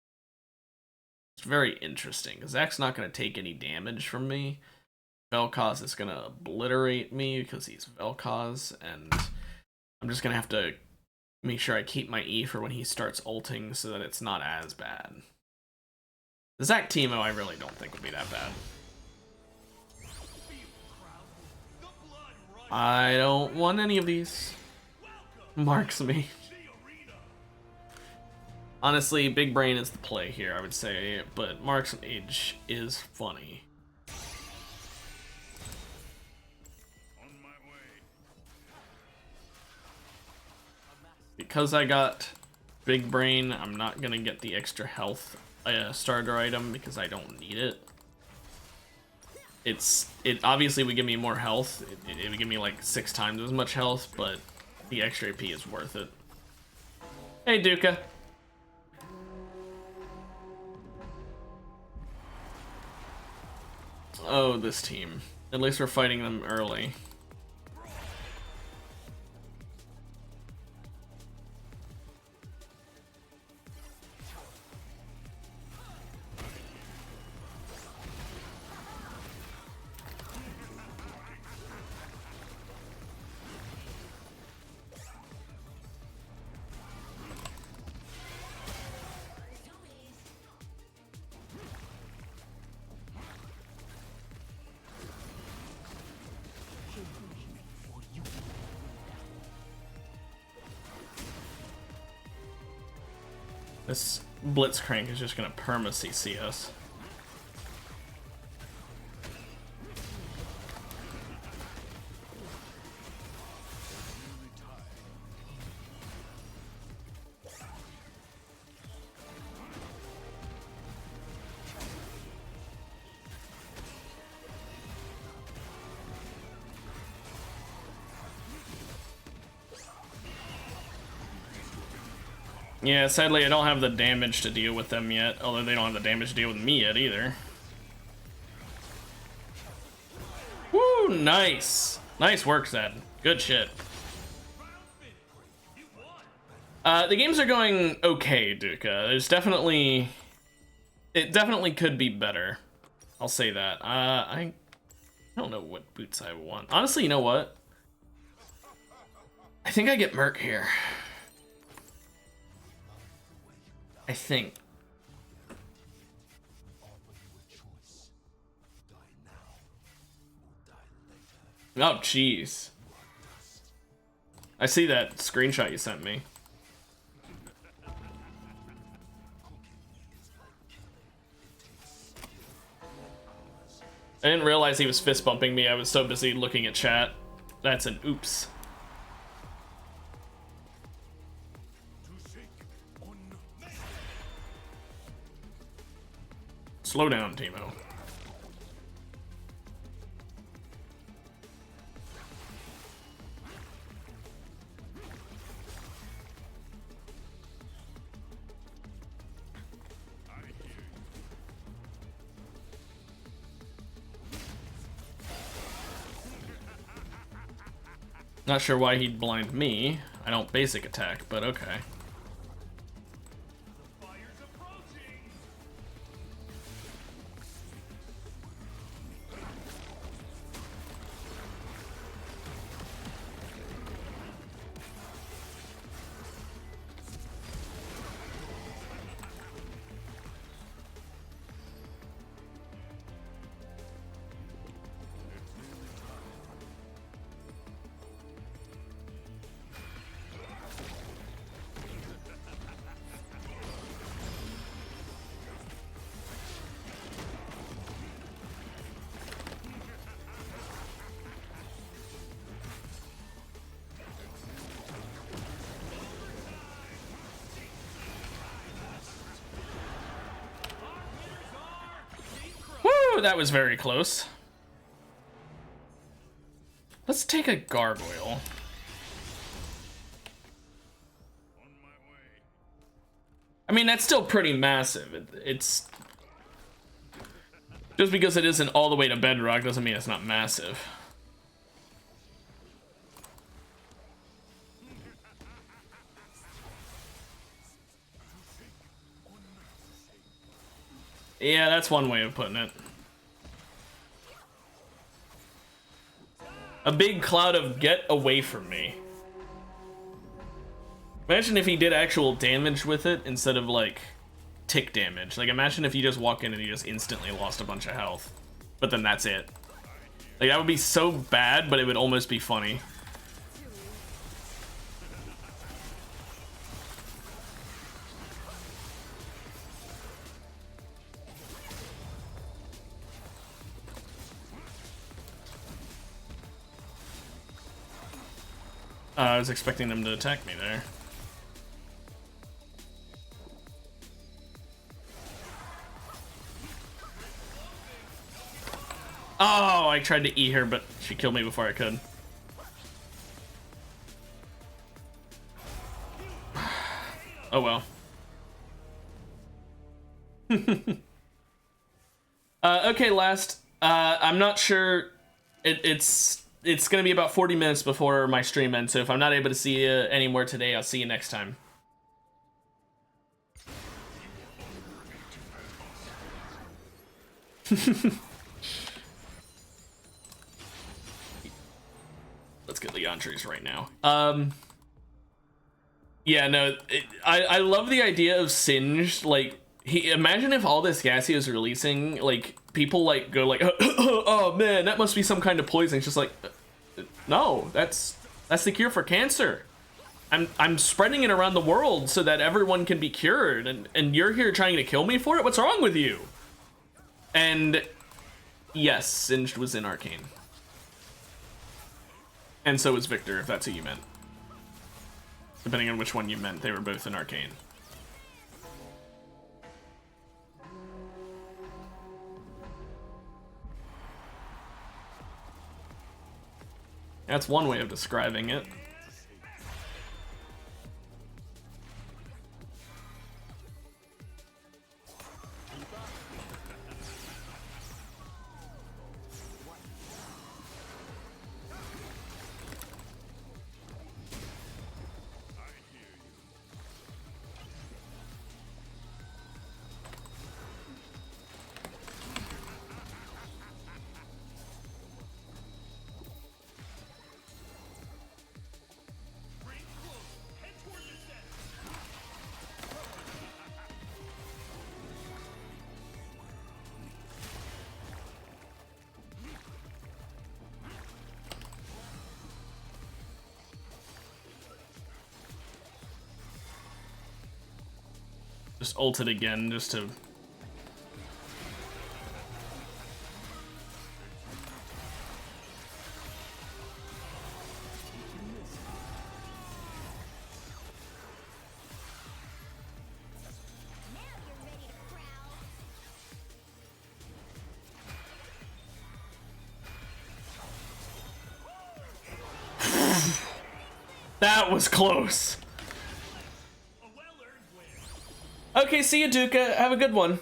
S1: very interesting because Zac's not going to take any damage from me. Vel'Koz is going to obliterate me because he's Vel'Koz, and I'm just going to have to make sure I keep my E for when he starts ulting so that it's not as bad. The Zac Teemo I really don't think would be that bad. I don't want any of these. Marks me. Honestly, Big Brain is the play here, I would say, but Marks Mage is funny. Because I got Big Brain, I'm not gonna get the extra health starter item because I don't need it. It obviously would give me more health. It would give me like 6 times as much health, but the extra AP is worth it. Hey, Duka. Oh, this team. At least we're fighting them early. This Blitzcrank is just gonna perma CC us. Yeah, sadly I don't have the damage to deal with them yet, although they don't have the damage to deal with me yet either. Woo, nice. Nice work, Zed. Good shit. The games are going okay, Duka. It definitely could be better. I'll say that. I don't know what boots I want. Honestly, you know what? I think I get Merc here. I think. Oh, jeez. I see that screenshot you sent me. I didn't realize he was fist bumping me. I was so busy looking at chat. That's an oops. Slow down, Timo. Not sure why he'd blind me. I don't basic attack, but okay.
S2: Fire's approaching.
S1: Woo, that was very close. Let's take a gargoyle.
S2: On my way.
S1: I mean, that's still pretty massive. It's just because it isn't all the way to bedrock doesn't mean it's not massive. Yeah, that's one way of putting it. A big cloud of get away from me. Imagine if he did actual damage with it instead of like tick damage. Like imagine if you just walk in and you just instantly lost a bunch of health. But then that's it. Like that would be so bad, but it would almost be funny. I was expecting them to attack me there. Oh, I tried to eat her, but she killed me before I could. Oh well. Okay, last. I'm not sure. It's gonna be about 40 minutes before my stream ends, so if I'm not able to see you anymore today, I'll see you next time. Let's get Leandre's right now. Yeah, no, I love the idea of Singed. Like, imagine if all this gas he was releasing, like, people like go like, oh man, that must be some kind of poison. It's just like, no, that's the cure for cancer. I'm spreading it around the world so that everyone can be cured, and you're here trying to kill me for it? What's wrong with you? And yes, Singed was in Arcane. And so was Victor, if that's who you meant. Depending on which one you meant, they were both in Arcane. That's one way of describing it. Just ult it again, just to... That was close.
S2: A well-earned win.
S1: Okay, see you, Duca. Have a good one.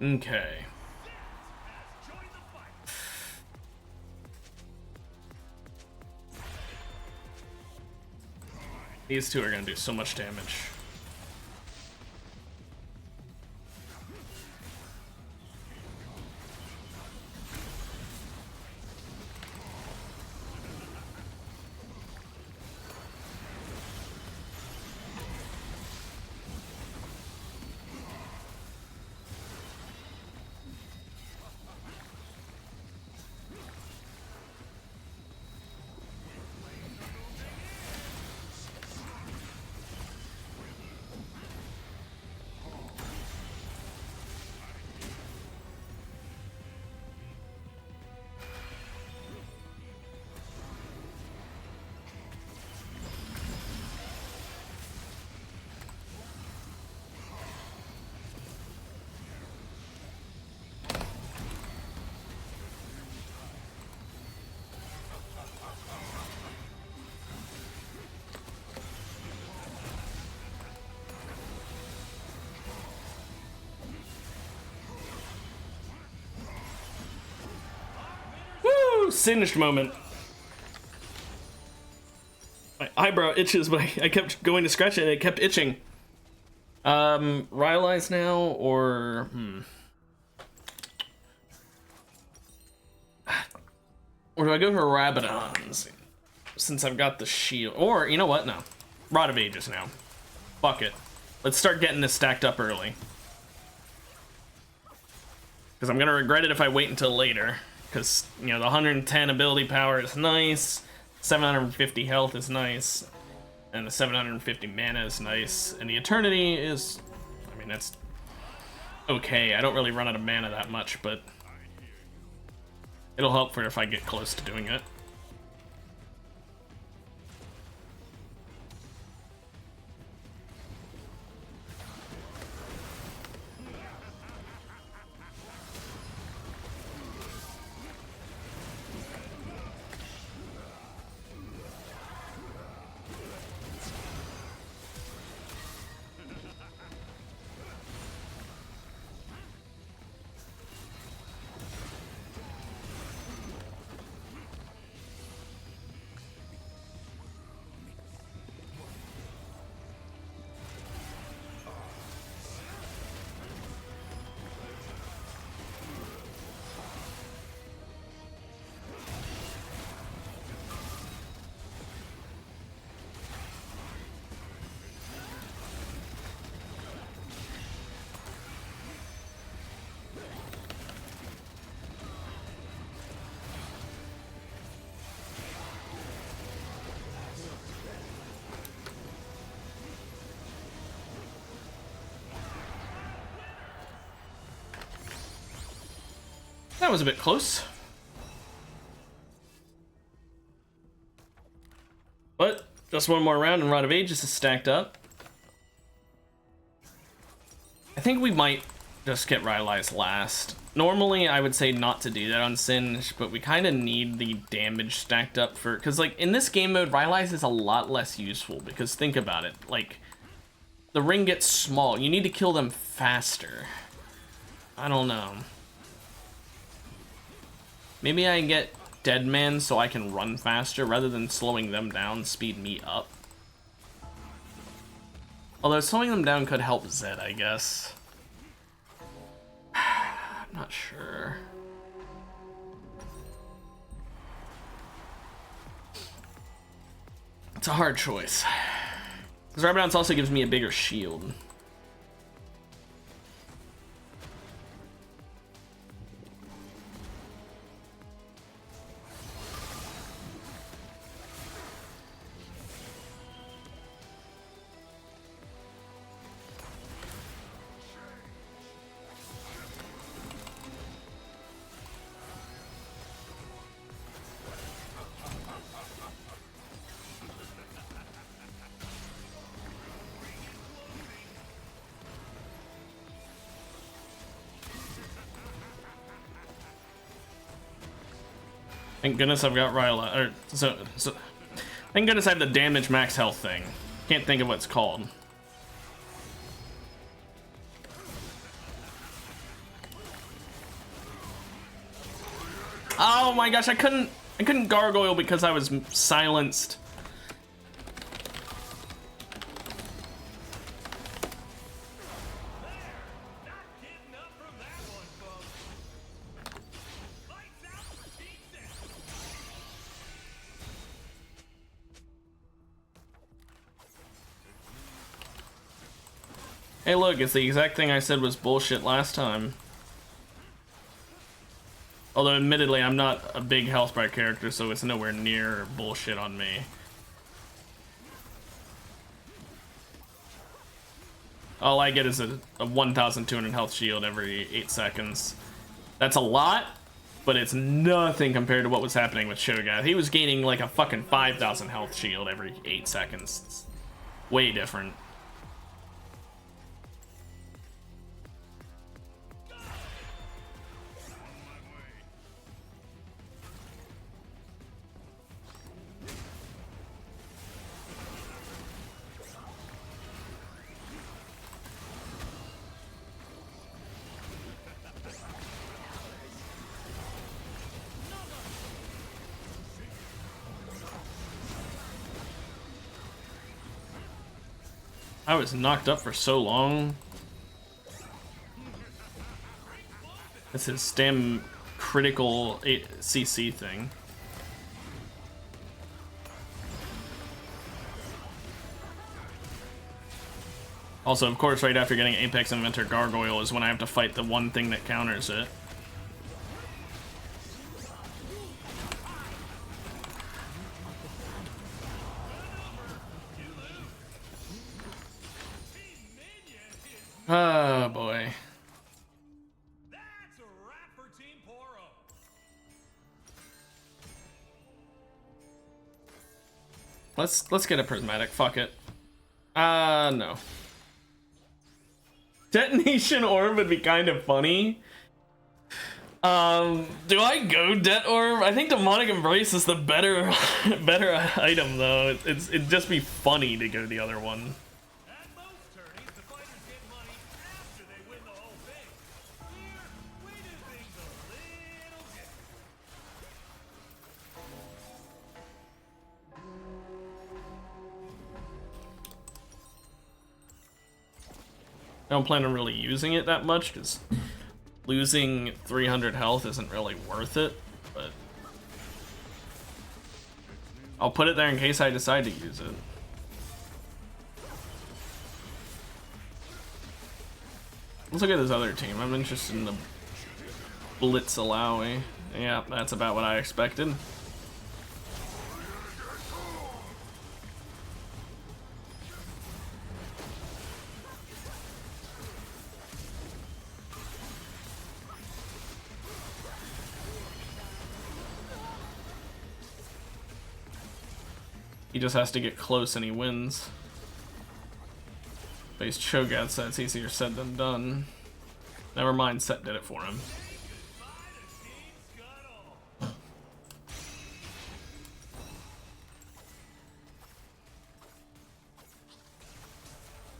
S1: Okay.
S2: Join the fight.
S1: These two are gonna do so much damage. Woo! Singed moment. My eyebrow itches, but I kept going to scratch it and it kept itching. Rylai's now, or... Or do I go for Rabadon? Since I've got the shield. Or, you know what? No. Rod of Ages now. Fuck it. Let's start getting this stacked up early. Because I'm going to regret it if I wait until later. Because, you know, the 110 ability power is nice. 750 health is nice. And the 750 mana is nice. And the Eternity is... I mean, that's... okay. I don't really run out of mana that much, but... it'll help for if I get close to doing it. That was a bit close. But just one more round and Rod of Ages is stacked up. I think we might just get Rylai's last. Normally I would say not to do that on Singe, but we kind of need the damage stacked up for... because like in this game mode, Rylai's is a lot less useful because think about it. Like the ring gets small. You need to kill them faster. I don't know. Maybe I get Deadman so I can run faster rather than slowing them down, speed me up. Although slowing them down could help Zed, I guess. I'm not sure. It's a hard choice. Because Rabadance also gives me a bigger shield. Thank goodness I've got Ryla, or so thank goodness I have the damage max health thing. Can't think of what it's called. Oh my gosh, I couldn't gargoyle because I was silenced. Hey look, it's the exact thing I said was bullshit last time. Although admittedly, I'm not a big health bar character, so it's nowhere near bullshit on me. All I get is a 1,200 health shield every 8 seconds. That's a lot, but it's nothing compared to what was happening with Shogat. He was gaining like a fucking 5,000 health shield every 8 seconds. It's way different. I was knocked up for so long. That's his damn critical CC thing. Also, of course, right after getting Apex Inventor Gargoyle is when I have to fight the one thing that counters it. Oh boy.
S2: That's a wrap for Team Poro.
S1: Let's get a prismatic. Fuck it. No. Detonation orb would be kind of funny. Do I go Det Orb? I think Demonic Embrace is the better item though. It'd just be funny to go the other one.
S2: At most tourneys, the fighters get money after they win the whole thing. Here, we do things a little different.
S1: I don't plan on really using it that much because losing 300 health isn't really worth it, but I'll put it there in case I decide to use it. Let's look at this other team. I'm interested in the Blitz Alawi. Yeah, that's about what I expected. He just has to get close and he wins. But he's Cho'Gath, so it's easier said than done. Never mind, Set did it for him.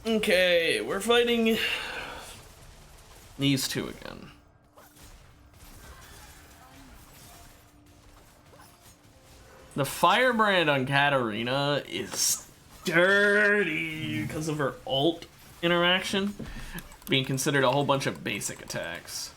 S1: Okay, we're fighting these two again. The Firebrand on Katarina is dirty because of her ult interaction being considered a whole bunch of basic attacks.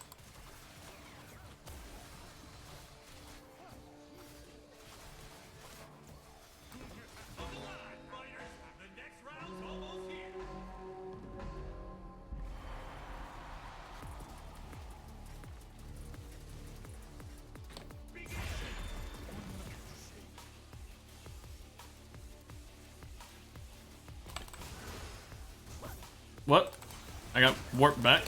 S1: What? I got warped back.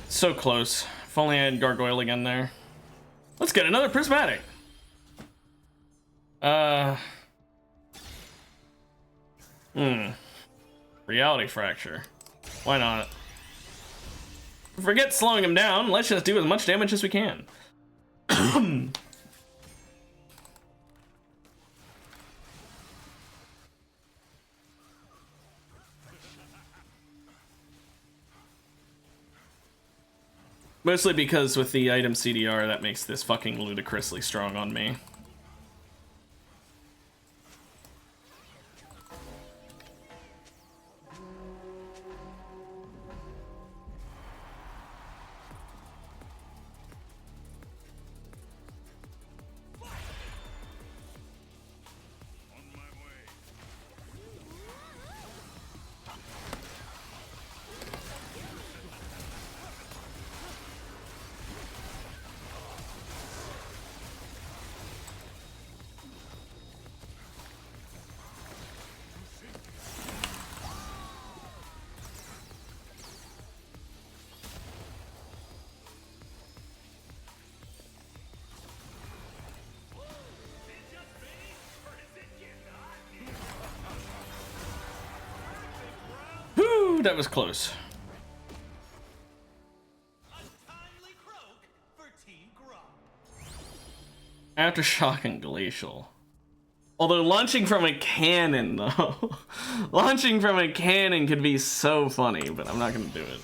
S1: So close. If only I had Gargoyle again there. Let's get another prismatic. Reality fracture. Why not? Forget slowing him down. Let's just do as much damage as we can. Mostly because with the item CDR, that makes this fucking ludicrously strong on me. That was close. Aftershock and Glacial. Although launching from a cannon, though. Launching from a cannon could be so funny, but I'm not gonna do it.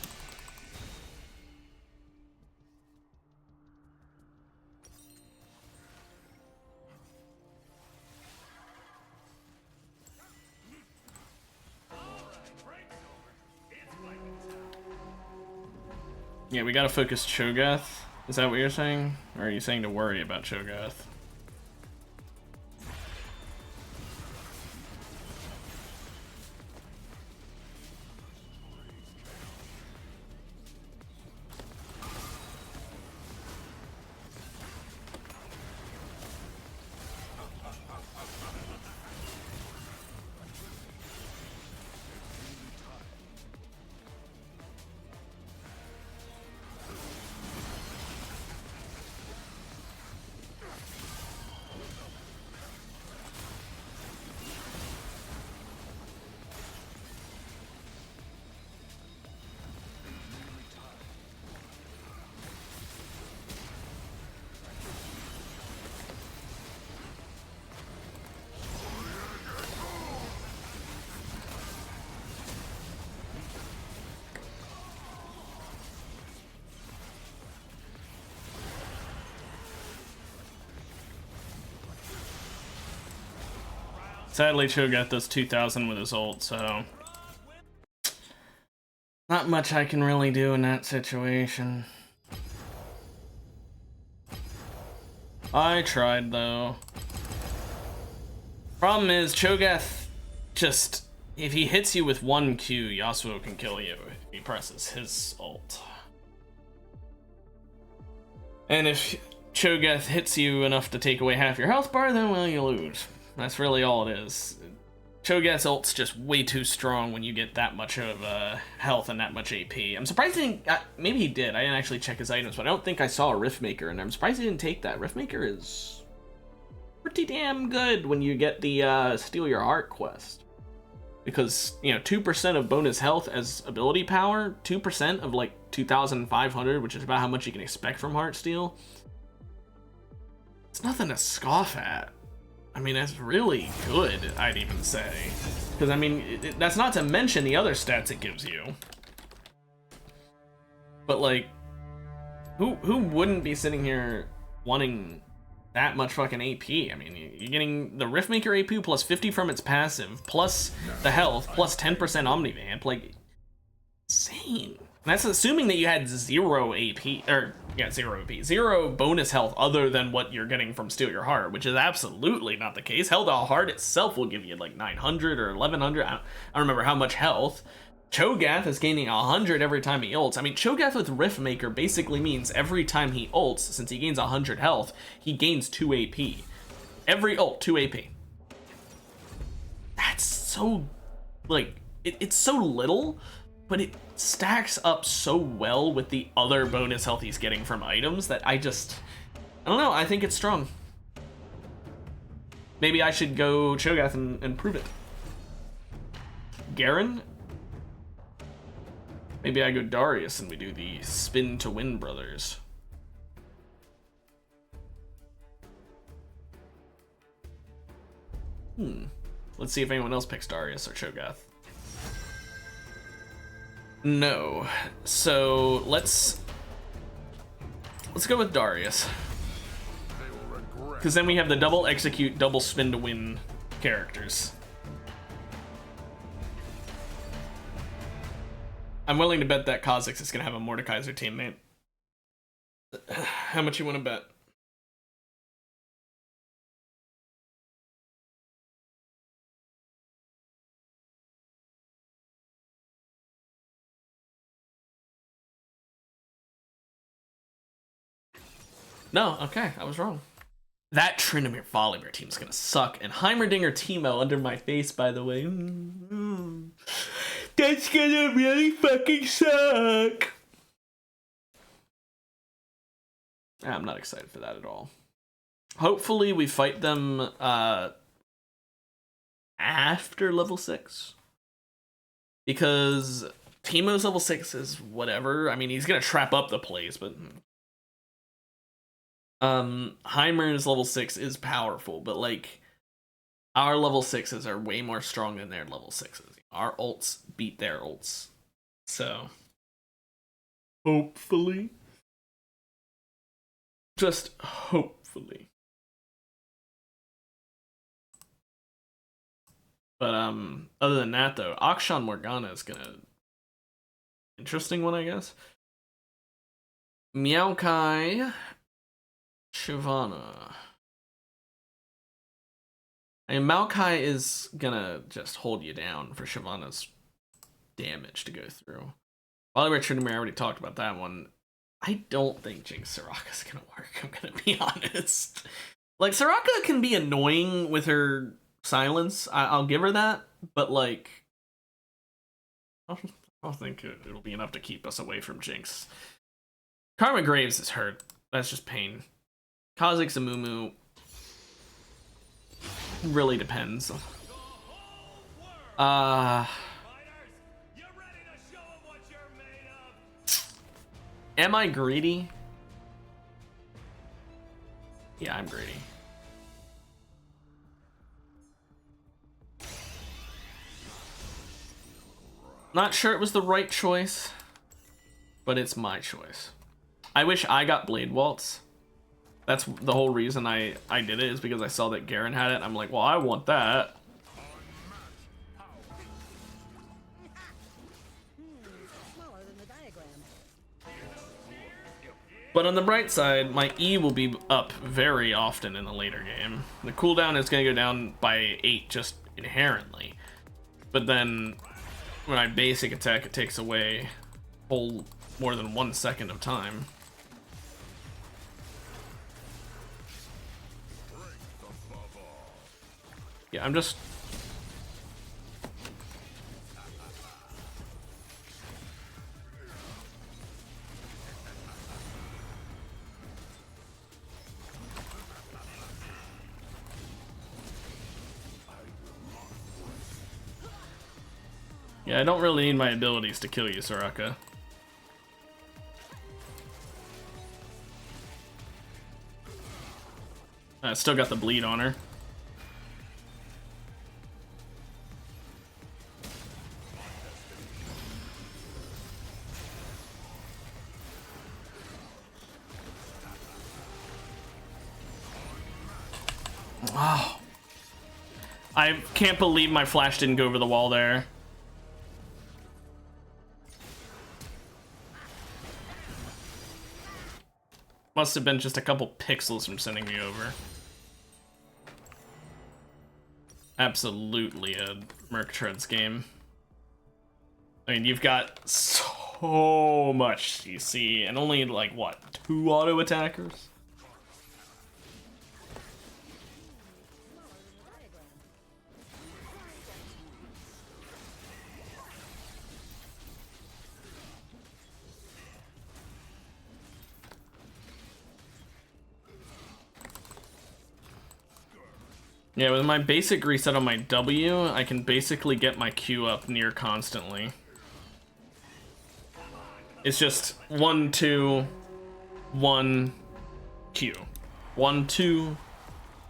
S1: Yeah, we gotta focus Cho'Gath. Is that what you're saying? Or are you saying to worry about Cho'Gath? Sadly, Cho'Gath does 2,000 with his ult, so not much I can really do in that situation. I tried, though. Problem is, Cho'Gath just, if he hits you with one Q, Yasuo can kill you if he presses his ult. And if Cho'Gath hits you enough to take away half your health bar, then, well, you lose. That's really all it is. Cho'Gath's ult's just way too strong when you get that much of health and that much AP. I'm surprised he didn't... maybe he did. I didn't actually check his items, but I don't think I saw a Riftmaker in there. I'm surprised he didn't take that. Riftmaker is pretty damn good when you get the Steal Your Heart quest. because, you know, 2% of bonus health as ability power, 2% of like 2,500, which is about how much you can expect from Heartsteel. It's nothing to scoff at. I mean, that's really good, I'd even say. Because, I mean, that's not to mention the other stats it gives you. But, like, who wouldn't be sitting here wanting that much fucking AP? I mean, you're getting the Riftmaker AP plus 50 from its passive, plus the health, plus 10% Omnivamp. Like, insane. And that's assuming that you had 0 AP, or, yeah, 0 AP, 0 bonus health other than what you're getting from Steal Your Heart, which is absolutely not the case. Hell, the heart itself will give you like 900 or 1100. I don't remember how much health. Cho'Gath is gaining 100 every time he ults. I mean, Cho'Gath with Riftmaker basically means every time he ults, since he gains 100 health, he gains 2 AP. Every ult, 2 AP. That's so, like, it's so little, but it stacks up so well with the other bonus health he's getting from items that I don't know, I think it's strong. Maybe I should go Cho'Gath and prove it. Garen? Maybe I go Darius and we do the spin to win brothers. Let's see if anyone else picks Darius or Cho'Gath. No. So let's go with Darius. Because then we have the double execute, double spin to win characters. I'm willing to bet that Kha'Zix is going to have a Mordekaiser teammate. How much you want to bet? No, okay, I was wrong. That Tryndamere Volibear team's gonna suck, and Heimerdinger Teemo under my face, by the way. That's gonna really fucking suck. I'm not excited for that at all. Hopefully we fight them after level 6. Because Teemo's level 6 is whatever. I mean, he's gonna trap up the plays, but Heimer's level 6 is powerful, but like our level 6s are way more strong than their level 6s. Our ults beat their ults. So hopefully. Just hopefully. But other than that though, Akshan Morgana is gonna interesting one, I guess. Maokai Shyvana. I mean, Maokai is gonna just hold you down for Shyvana's damage to go through. Volibear Tryndamere, I already talked about that one. I don't think Jinx Soraka's gonna work, I'm gonna be honest. Like, Soraka can be annoying with her silence, I'll give her that, but like, I don't think it'll be enough to keep us away from Jinx. Karma Graves is hurt, that's just pain. Kha'Zix and Mumu really depends. Am I greedy? Yeah, I'm greedy. Not sure it was the right choice, but it's my choice. I wish I got Blade Waltz. That's the whole reason I did it, is because I saw that Garen had it, and I'm like, well, I want that. But on the bright side, my E will be up very often in the later game. The cooldown is going to go down by 8 just inherently. But then when I basic attack, it takes away whole more than 1 second of time. Yeah, I'm just...
S4: Yeah, I don't really need my abilities to kill you, Soraka. I still got the bleed on her. Wow. I can't believe my flash didn't go over the wall there. Must have been just a couple pixels from sending me over. Absolutely a Merc Treads game. I mean, you've got so much CC and only, like, what, 2 auto attackers? Yeah, with my basic reset on my W, I can basically get my Q up near constantly. It's just 1, 2, 1, Q. 1, 2,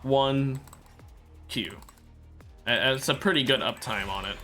S4: 1, Q. It's a pretty good uptime on it.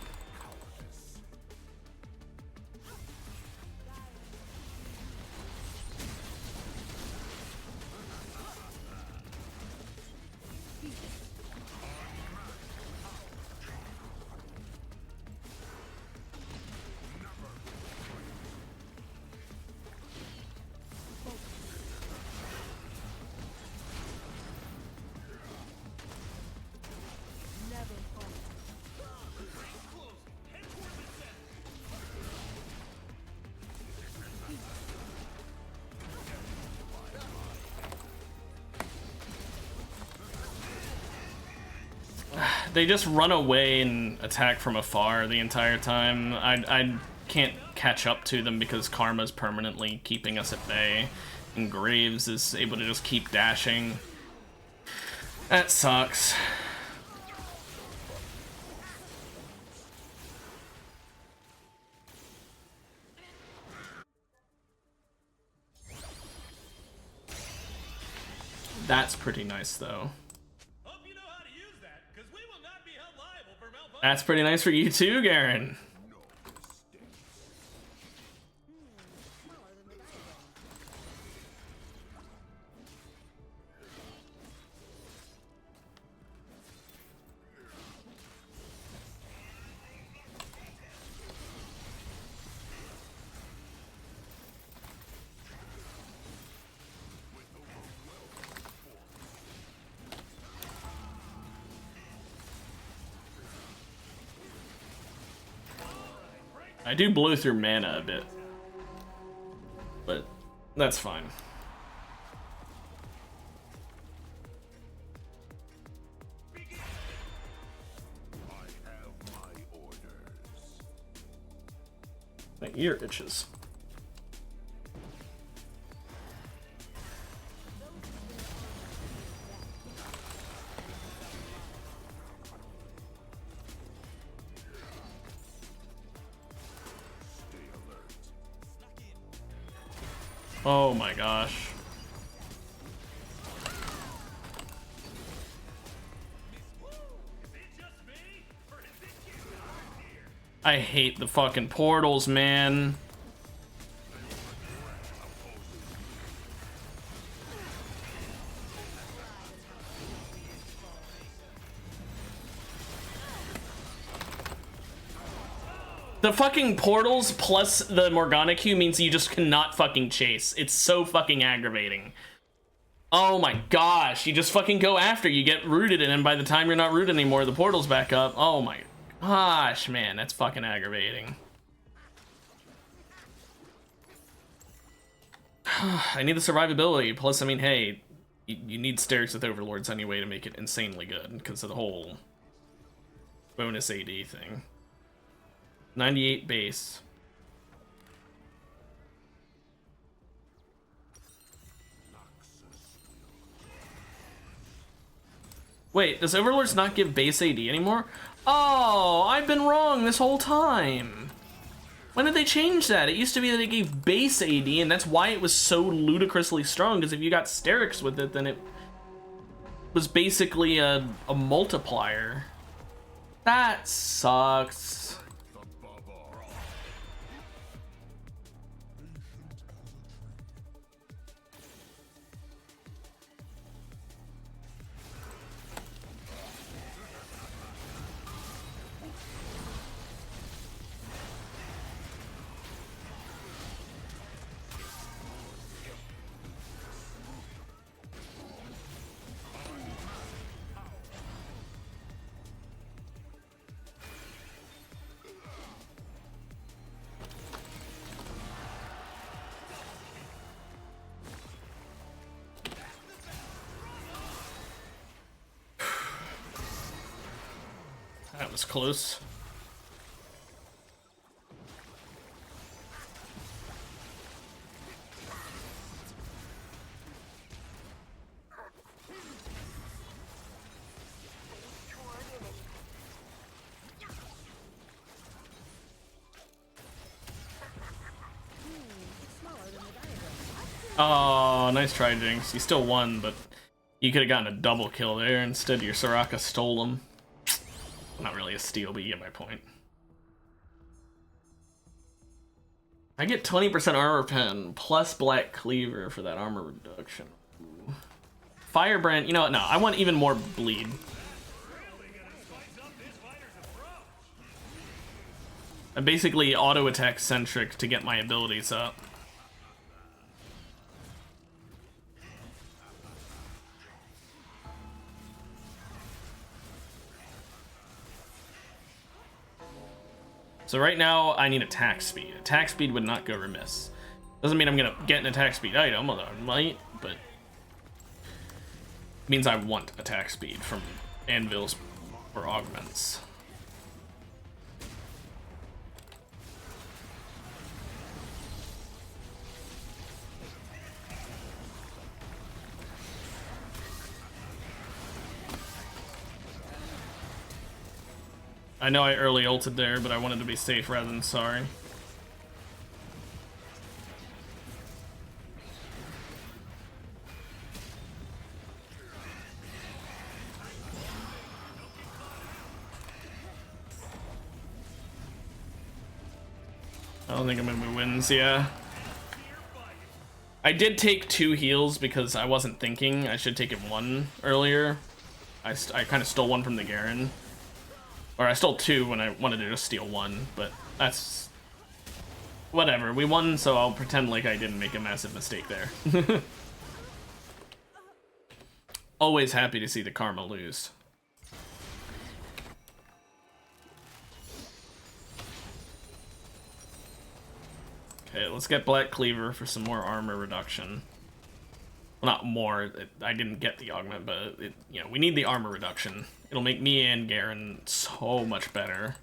S4: They just run away and attack from afar the entire time. I can't catch up to them because Karma's permanently keeping us at bay, and Graves is able to just keep dashing. That sucks. That's pretty nice, though. That's pretty nice for you too, Garen. I do blow through mana a bit, but that's fine.
S3: I have my orders.
S4: My ear itches. Oh my gosh. I hate the fucking portals, man. The fucking portals plus the Morgana Q means you just cannot fucking chase. It's so fucking aggravating. Oh my gosh, you just fucking go after, you get rooted, and then by the time you're not rooted anymore, the portal's back up. Oh my gosh, man, that's fucking aggravating. I need the survivability, plus, I mean, hey, you need stairs with overlords anyway to make it insanely good, because of the whole bonus AD thing. 98 base. Wait, does Overlords not give base AD anymore? Oh, I've been wrong this whole time. When did they change that? It used to be that it gave base AD, and that's why it was so ludicrously strong, because if you got Sterix with it, then it was basically a multiplier. That sucks. That was close. Oh, nice try, Jinx. You still won, but you could have gotten a double kill there. Instead, your Soraka stole him. Not really a steal, but you get my point. I get 20% armor pen plus black cleaver for that armor reduction. Ooh. Firebrand, you know what? No, I want even more bleed. I'm basically auto attack centric to get my abilities up. So right now, I need attack speed. Attack speed would not go remiss. Doesn't mean I'm gonna get an attack speed item, although I might, but it means I want attack speed from anvils or augments. I know I early ulted there, but I wanted to be safe rather than sorry. I don't think I'm gonna be wins, yeah. I did take 2 heals because I wasn't thinking. I should have taken 1 earlier. I kind of stole 1 from the Garen. Or I stole 2 when I wanted to just steal 1, but that's... whatever. We won, so I'll pretend like I didn't make a massive mistake there. Always happy to see the Karma lose. Okay, let's get Black Cleaver for some more armor reduction. Well, not more. I didn't get the augment, but you know, we need the armor reduction. It'll make me and Garen so much better.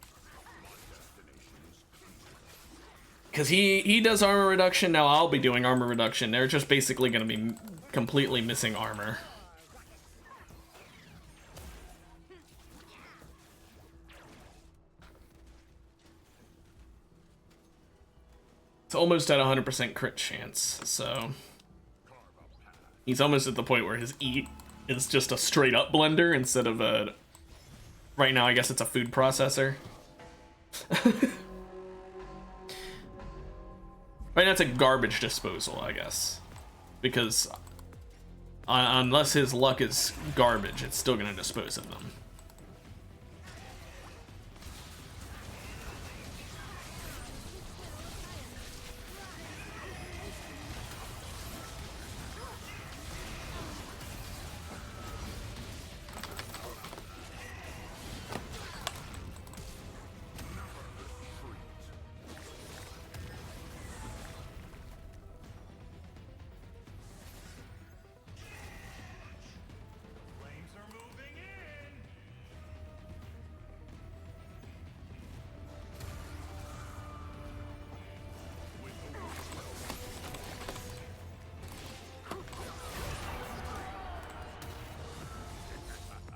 S4: Because he does armor reduction, now I'll be doing armor reduction. They're just basically going to be completely missing armor. It's almost at 100% crit chance, so... he's almost at the point where his eat is just a straight up blender instead of a... right now I guess it's a food processor. Right now it's a garbage disposal, I guess. Because unless his luck is garbage, it's still gonna dispose of them.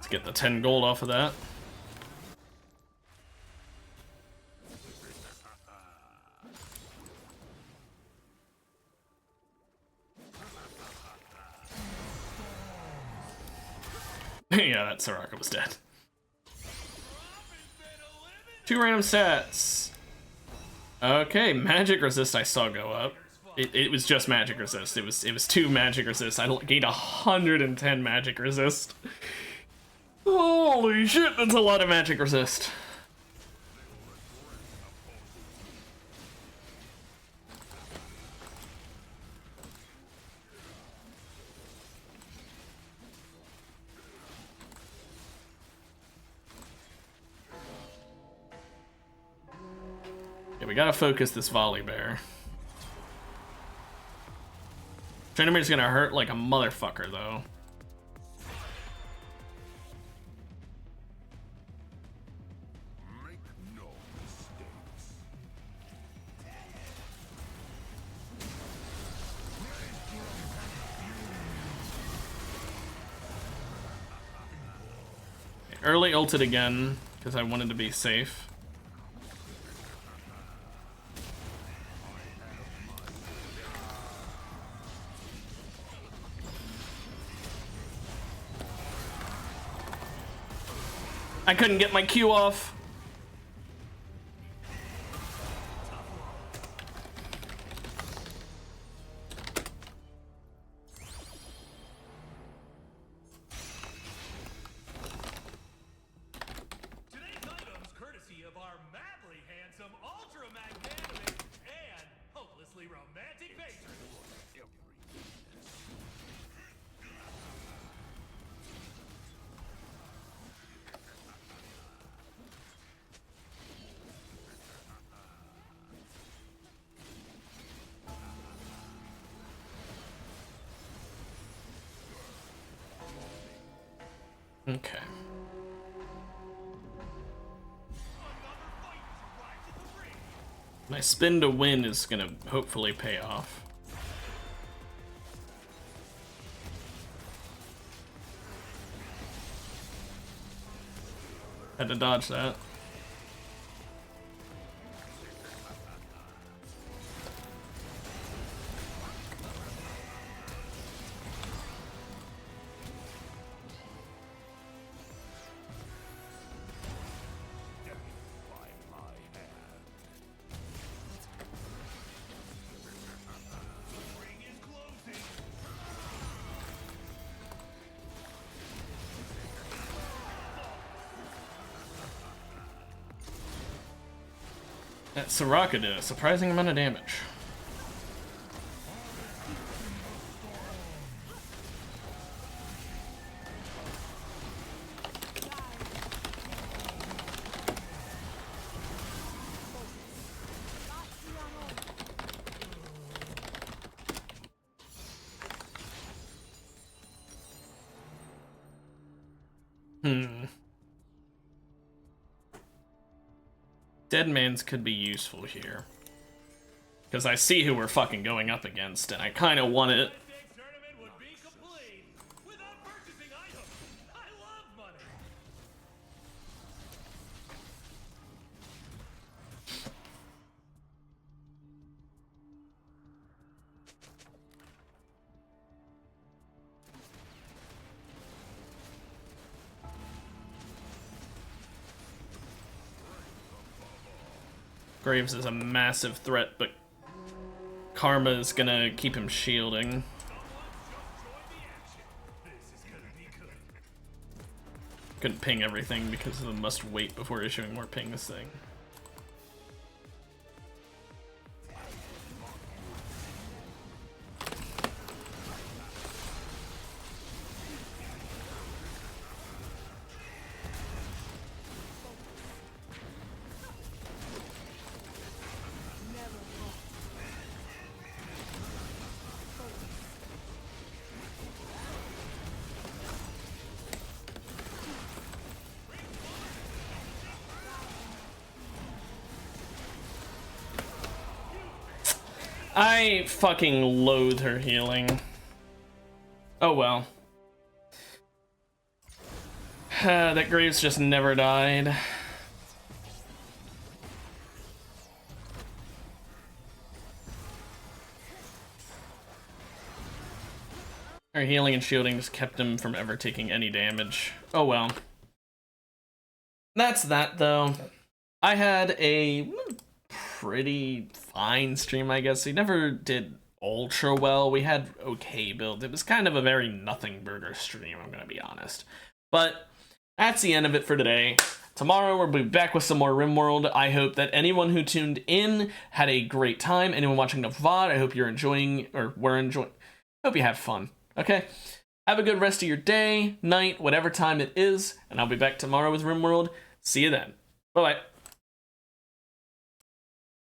S4: Get the 10 gold off of that. Yeah, that Soraka was dead. 2 random stats. Okay, magic resist I saw go up. It was just magic resist. It was 2 magic resist. I gained 110 magic resist. Holy shit, that's a lot of magic resist. Yeah, we gotta focus this volley bear. Trendemir's gonna hurt like a motherfucker, though.
S3: Make no mistakes.
S4: Early ulted again, because I wanted to be safe. I couldn't get my Q off.
S2: Today's items courtesy of our madly handsome, ultra magnanimous, and hopelessly romantic patrons.
S4: Okay. My spin to win is gonna hopefully pay off. Had to dodge that.
S2: Ring is closing.
S4: That Soraka did a surprising amount of damage. Deadman's could be useful here. Because I see who we're fucking going up against, and I kind of want it.
S2: This tournament would be complete without purchasing items. I love money.
S4: Graves is a massive threat, but Karma is gonna keep him shielding. Couldn't ping everything because of the must wait before issuing more pings thing. I fucking loathe her healing. Oh well. That Graves just never died. Our healing and shielding just kept him from ever taking any damage. Oh well. That's that, though. I had a pretty fine stream, I guess. We never did ultra well. We had okay builds. It was kind of a very nothing burger stream, I'm gonna be honest. But that's the end of it for today. Tomorrow we'll be back with some more RimWorld. I hope that anyone who tuned in had a great time. Anyone watching the VOD, I hope you're enjoying, or were enjoying. Hope you had fun. Okay? Have a good rest of your day, night, whatever time it is, and I'll be back tomorrow with RimWorld. See you then. Bye-bye.